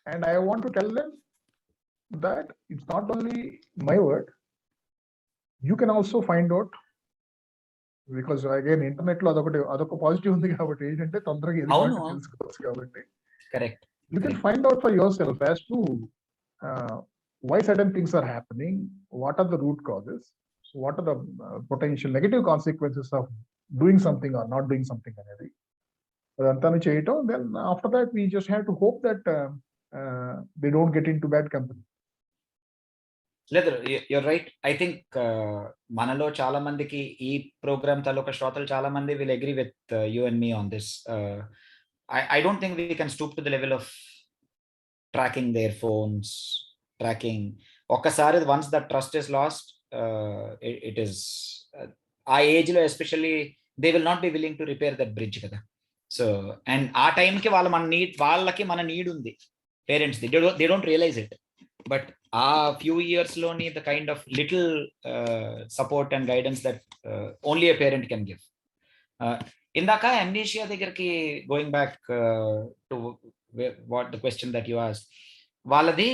And I want to tell them that it's not only my word, you can also find out, because again internet లో అదొక positive ఉంది కాబట్టి ఏంటంటే తొందరగా ఎదుటి అవును. వాటిని తెలుసుకోవచ్చు కాబట్టి correct. you can find out for yourself as to why certain things are happening, what are the root causes, so what are the potential negative consequences of doing something or not doing something అనేది అదంతాను చేయటం. Then after that we just have to hope that they don't get in to bad company. లేదు, you're right. I think మనలో చాలా మందికి ఈ programme తాలూకా శ్రోతలు చాలా మంది will agree with you and me on this. I don't think we can stoop to the level of tracking their phones, tracking. ఒక్కసారి once that trust is lost, it is ఆ ఏజ్ లో especially they will not be willing to repair that bridge కదా. So and ఆ టైంకి వాళ్ళకి మన need ఉంది parents ది. They don't realise it. But ఆ ఫ్యూ ఇయర్స్ లోని the kind of little support and guidance that only a parent can give. ఇందాక అమ్నీషియా దగ్గరికి going back to what the question that you asked, వాళ్ళది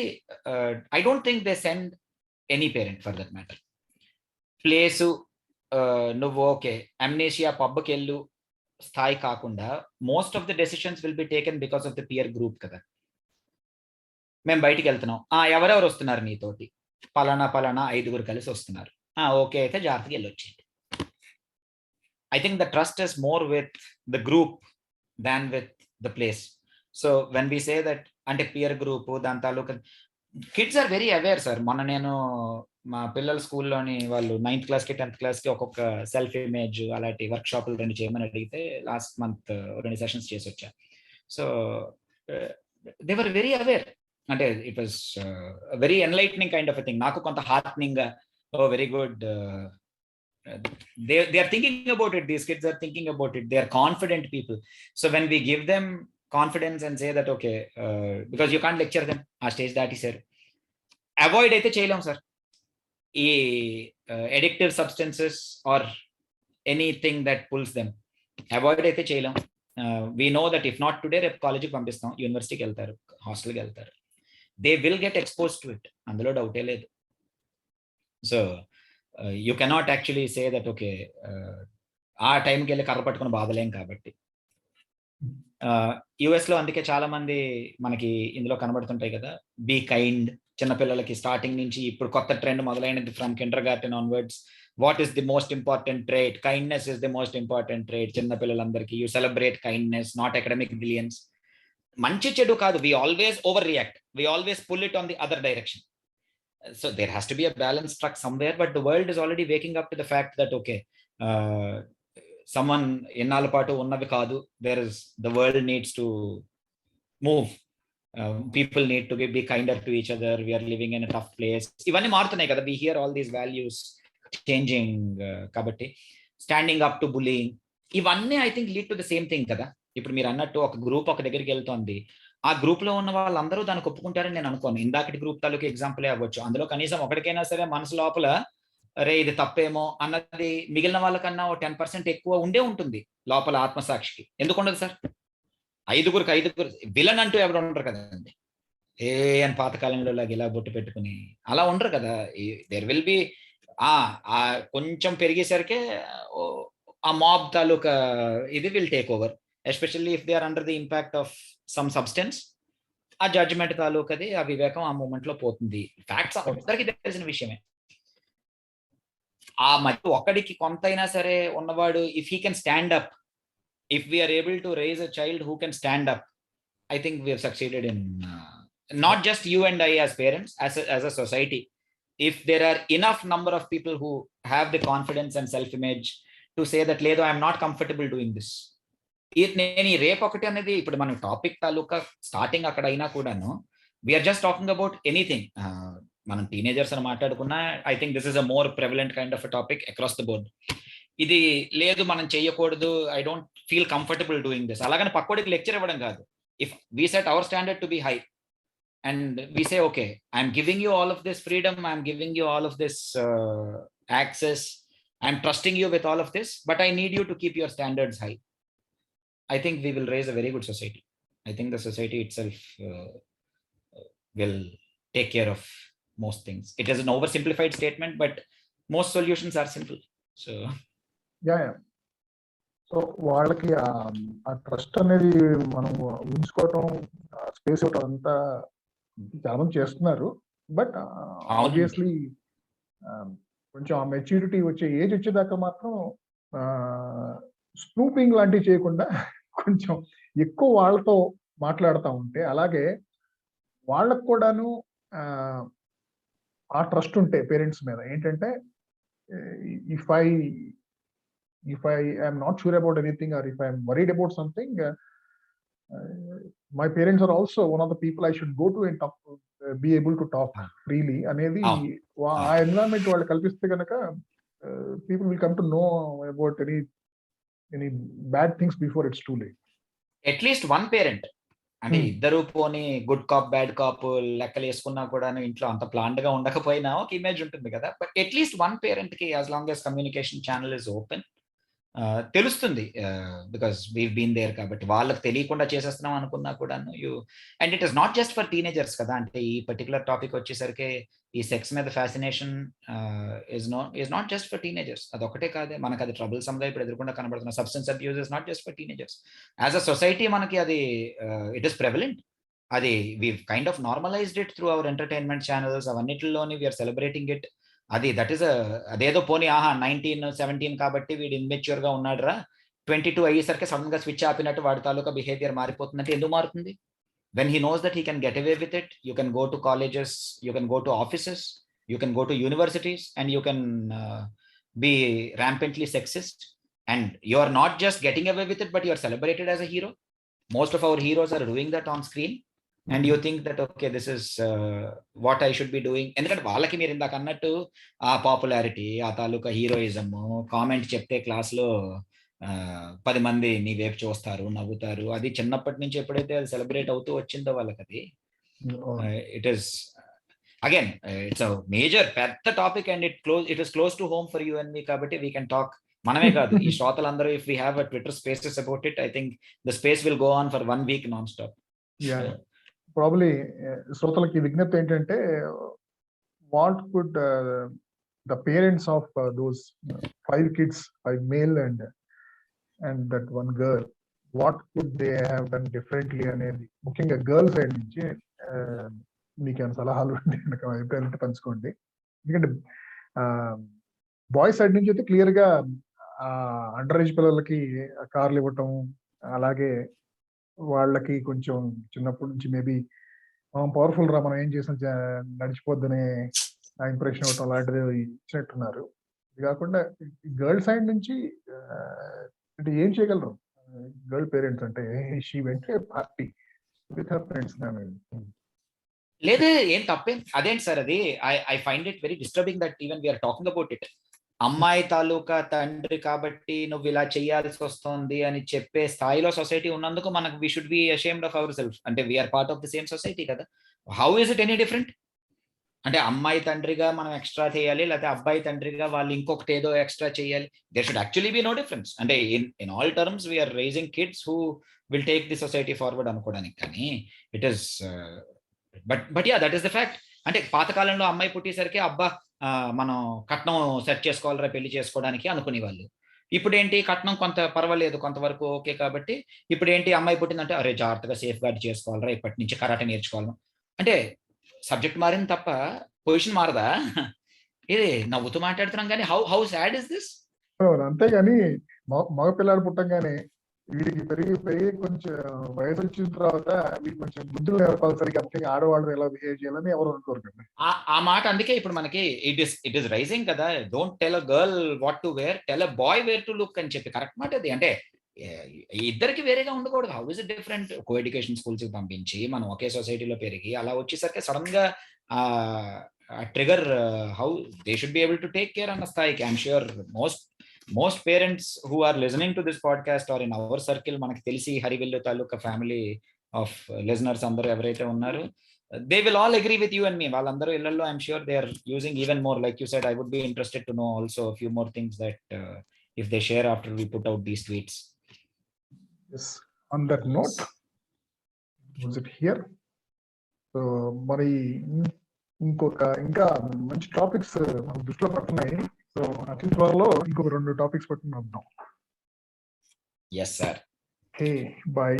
I don't think they send any parent for that matter. Place నువ్వు okay Amnesia పబ్కి వెళ్ళు స్థాయి కాకుండా most of the decisions will be taken because of the peer group కదా. మేము బయటికి వెళ్తున్నాం, ఎవరెవరు వస్తున్నారు నీతోటి, పలానా 5 కలిసి వస్తున్నారు, ఓకే అయితే జాగ్రత్తగా వెళ్ళొచ్చేయండి. I think the trust is more with the group than with the place. So when we say that అంటే పియర్ గ్రూప్ దాని తాలూకా kids are very aware sir. మొన్న నేను మా పిల్లల స్కూల్లోని వాళ్ళు 9th క్లాస్కి 10th క్లాస్కి ఒక్కొక్క సెల్ఫ్ ఇమేజ్ అలాంటి వర్క్ షాపులు 2 చేయమని అడిగితే లాస్ట్ మంత్ 2 సెషన్స్ చేసి వచ్చా. So they were very aware. అంటే it was very enlightening kind of a thing. నాకు కొంత హార్ట్నింగ్ గా, oh very good, they are thinking about it, these kids are thinking about it, they are confident people. So when we give them confidence and say that okay, because you can't lecture them, ఆ stage దాటిసారు, avoid అయితే చేయలేం sir ఈ addictive substances or anything that pulls them. Avoid అయితే చేయలేం. We know that if not today రేపు కాలేజీకి పంపిస్తాం, యూనివర్సిటీకి వెళ్తారు, హాస్టల్కి వెళ్తారు, they will get expose to it, అందులో డౌటే లేదు. So you cannot actually say that okay ఆ టైంకి వెళ్ళి కర్ర పట్టుకుని బాధలేం కాబట్టి. యుఎస్లో అందుకే చాలా మంది మనకి ఇందులో కనబడుతుంటాయి కదా, బీ కైండ్. చిన్నపిల్లలకి స్టార్టింగ్ నుంచి ఇప్పుడు కొత్త ట్రెండ్ మొదలైనది from kindergarten onwards. What is the most important trait? Kindness is the most important trait. చిన్నపిల్లలందరికీ you celebrate kindness, not academic brilliance. మంచి చెడు కాదు, we always overreact, we always pull it on the other direction. So there has to be a balance struck somewhere, but the world is already waking up to the fact that okay, someone ఎన్నాళ్ళ పాటు ఉన్నవి కాదు, there is, the world needs to move, people need to be kinder to each other, we are living in a tough place. ఇవన్నీ మారుతున్నాయి కదా, we hear all these values changing. కాబట్టి standing up to bullying, ఇవన్నీ I think lead to the same thing కదా. ఇప్పుడు మీరు అన్నట్టు ఒక గ్రూప్ ఒక దగ్గరికి వెళ్తోంది, ఆ గ్రూప్ లో ఉన్న వాళ్ళందరూ దానికి ఒప్పుకుంటారని నేను అనుకోను. ఇందాకటి గ్రూప్ తాలూకు ఎగ్జాంపులే అవ్వచ్చు, అందులో కనీసం ఒకటికైనా సరే మనసు లోపల అరే ఇది తప్పేమో అన్నది మిగిలిన వాళ్ళకన్నా 10% ఎక్కువ ఉండే ఉంటుంది లోపల ఆత్మసాక్షికి. ఎందుకు ఉండదు సార్? 5 విలన్ అంటూ ఎవరు ఉండరు కదండి. ఏ అని పాతకాలంలో లాగా ఇలా బొట్టు పెట్టుకుని అలా ఉండరు కదా. దేర్ విల్ బి కొంచెం పెరిగేసరికి ఆ మాబ్ తాలూకా ఇది will take over, especially if they are under the impact of some substance. ఆ జడ్జ్మెంట్ తాలూకది ఆ వివేకం ఆ మూమెంట్ లో పోతుంది. ఫ్యాక్ట్స్ అందరికీ తెలిసిన విషయమే. ఆ మధ్య ఒక్కడికి కొంతైనా సరే ఉన్నవాడు, if he can stand up, if we're able to raise a child who can stand up, I think we have succeeded in not just you and I as parents, as a society. If there are enough number of people who have the confidence and self-image to say that, Ledo, I am not comfortable doing this. నేను ఈ రేపు ఒకటి అనేది ఇప్పుడు మన topic తాలూకా starting అక్కడ అయినా కూడాను we're just talking about anything. మనం టీనేజర్స్ అని మాట్లాడుకున్నా I think this is a more prevalent kind of topic across the board. ఇది లేదు మనం చెయ్యకూడదు, I don't feel comfortable doing this, అలాగని పక్కోడికి లెక్చర్ ఇవ్వడం కాదు. If we set our standard to be high and we say, okay, I'm giving you all of this freedom, I'm giving you all of this access, I'm trusting you with all of this, but I need you to keep your standards high, I think we will raise a very good society. I think the society itself will take care of most things. It is an oversimplified statement, but most solutions are simple. So yeah. So వాళ్ళకి ఆ trust అనేది మనం ఉంచుకోవటం, space ఇవ్వటం అంతా చాలా మంది చేస్తున్నారు. But obviously కొంచెం ఆ మెచ్యూరిటీ వచ్చే ఏజ్ వచ్చేదాకా మాత్రం స్నూపింగ్ లాంటివి చేయకుండా కొంచెం ఎక్కువ వాళ్ళతో మాట్లాడుతూ ఉంటే, అలాగే వాళ్ళకు కూడాను ఆ ట్రస్ట్ ఉంటే పేరెంట్స్ మీద ఏంటంటే, if I am not sure about anything or if I am worried about something, my parents are also one of the people I should go to and talk to, be able to talk freely అనేది ఆ environment వాళ్ళు కల్పిస్తే కనుక people will come to know about any bad things before it's too late. At least one parent, అంటే ఇద్దరు పోనీ good cop bad cop లెక్కలు వేసుకున్నా కూడా ఇంట్లో అంత ప్లాంట్ గా ఉండకపోయినా ఒక ఇమేజ్ ఉంటుంది కదా. బట్ అట్లీస్ట్ వన్ పేరెంట్ కి as long as communication channel is open తెలుస్తుంది, బికాస్ వీవ్ బీన్ దేర్ కాబట్టి. వాళ్ళకి తెలియకుండా చేసేస్తున్నాం అనుకున్నా కూడాను and it is not just for teenagers కదా. అంటే ఈ పర్టికులర్ టాపిక్ వచ్చేసరికి ఈ సెక్స్ మీద fascination is not just for teenagers. అదొకటే కాదే, మనకు అది ట్రబుల్ సమ్గా ఇప్పుడు ఎదుర్కొండా కనబడుతున్న substance abuse is not just for teenagers. As a society మనకి అది ఇట్ ఇస్ ప్రెవలెంట్. అది we kind of normalised it through our entertainment channels, అవన్నిటిలోని we are celebrating it. That is అదేదో పోనీ 19, 17 కాబట్టి వీడు ఇన్మెచ్యూర్ గా ఉన్నాడు రా, 22 అయ్యేసరికి సడన్ గా స్విచ్ ఆపినట్టు వాడి తాలూకా బిహేవియర్ మారిపోతుందంటే ఎందుకు మారుతుంది? when he knows that he can get away with it, you can go to colleges, you can go to offices, you can go to universities, and you can be rampantly sexist, and you are not just getting away with it, but you are celebrated as a hero. Most of our heroes are doing that on screen, and you think that okay, this is what I should be doing. ఎందుకంటే వాళ్ళకి మీరు ఇందాక అన్నట్టు ఆ popularity, ఆ తాలూకా heroism, comment చెప్తే క్లాస్లో 10 మంది నీ వైపు చూస్తారు, నవ్వుతారు, అది చిన్నప్పటి నుంచి ఎప్పుడైతే అది సెలబ్రేట్ అవుతూ వచ్చిందో వాళ్ళకి అది it is again it's a major పెద్ద topic and it is close to home for you and me. కాబట్టి వీ కెన్ టాక్, మనమే కాదు ఈ శ్రోతలందరూ, if we have a Twitter spaces about it, I think the space will go on for 1 week non stop. Probably శ్రోతలకి విజ్ఞప్తి ఏంటంటే, what could the parents of those 5 kids, 5 male and that one girl, what could they have done differently అనేది ముఖ్యంగా girl side నుంచి మీకేమైనా సలహాలు అభిప్రాయాలు పంచుకోండి. ఎందుకంటే బాయ్స్ సైడ్ నుంచి అయితే క్లియర్ గా అండర్ ఏజ్ పిల్లలకి కార్లు ఇవ్వటం, అలాగే వాళ్ళకి కొంచెం చిన్నప్పటి నుంచి మేబీ పవర్ఫుల్ రా, మనం ఏం చేసినా నడిచిపోద్దనే ఇంప్రెషన్ ఇవ్వటం అలాంటిది ఇచ్చినట్టున్నారు. ఇది కాకుండా గర్ల్ సైడ్ నుంచి అంటే ఏం చేయగలరు గర్ల్ పేరెంట్స్ అంటే? She went to a party with her friends. లేదు, ఏం తప్పేం అదేంటి సార్, అది I find it very disturbing that even we're talking about it. అమ్మాయి తాలూకా తండ్రి కాబట్టి నువ్వు ఇలా చేయాల్సి వస్తుంది అని చెప్పే స్థాయిలో సొసైటీ ఉన్నందుకు మనకు we should be ashamed of our self. అంటే we are part of the same society కదా. How is it any different? అంటే అమ్మాయి తండ్రిగా మనం ఎక్స్ట్రా చేయాలి, లేకపోతే అబ్బాయి తండ్రిగా వాళ్ళు ఇంకొకటి ఏదో ఎక్స్ట్రా చేయాలి. There should actually be no difference. అంటే in all terms we are raising kids who will take the society forward అనుకోవడానికి. కానీ it is but yeah that is the fact. అంటే పాతకాలంలో అమ్మాయి పుట్టేసరికి అబ్బా మనం కట్నం సెట్ చేసుకోవాలిరా పెళ్లి చేసుకోవడానికి అనుకునేవాళ్ళు. ఇప్పుడేంటి కట్నం కొంత పర్వాలేదు కొంతవరకు ఓకే కాబట్టి ఇప్పుడేంటి అమ్మాయి పుట్టిందంటే అరే జాగ్రత్తగా సేఫ్ గార్డ్ చేసుకోవాలిరా ఇప్పటి నుంచి కరాటే నేర్చుకోవాలి. అంటే సబ్జెక్ట్ మారింది తప్ప పొజిషన్ మారదా? ఇది నవ్వుతూ మాట్లాడుతున్నాం కానీ హౌ సాడ్ ఇస్ దిస్? అంతేగాని మగ పిల్లాడు పుట్టంగానే వీడికి పెరిగి కొంచెం వయసు వచ్చిన తర్వాత వీడికి కొంచెం బుద్ధులు నేర్పాలి సరిగ్గా, ముఖ్యంగా ఆడవాళ్ళు ఎలా బిహేవ్ చేయాలని ఎవరు అనుకోరు కదా. ఆ మాట అందుకే ఇప్పుడు మనకి ఇట్ ఇస్ రైజింగ్ కదా, don't tell a girl what to wear, tell a boy where to look అని చెప్పి. కరెక్ట్ మాట అది. అంటే ఇద్దరికి వేరేగా ఉండకూడదు. How is it different? Co education schools కి పంపించి మనం ఒకే సొసైటీలో పెరిగి అలా వచ్చేసరికి సడన్ గా trigger how they should be able to take care అన్న స్థాయికి I'm sure most parents who are listening to this podcast are in our circle, మనకి తెలిసి హరివిల్లు తాలూకా ఫ్యామిలీ ఆఫ్ లిజనర్స్ అందరూ ఎవరైతే ఉన్నారు, they will all agree with you and me. వాళ్ళందరూ ఇళ్లలో I'm sure they are using even more. Like you said, I would be interested to know also a few more things that if they share after we put out these tweets. Yes. On that note, was it here? So మరి ఇంకా మంచి topics మనకు దృష్టిలో పడుతున్నాయి. So అతి త్వరలో ఇంకొక 2 topics పట్టుకుని వద్దాం. Yes, sir. Hey, bye.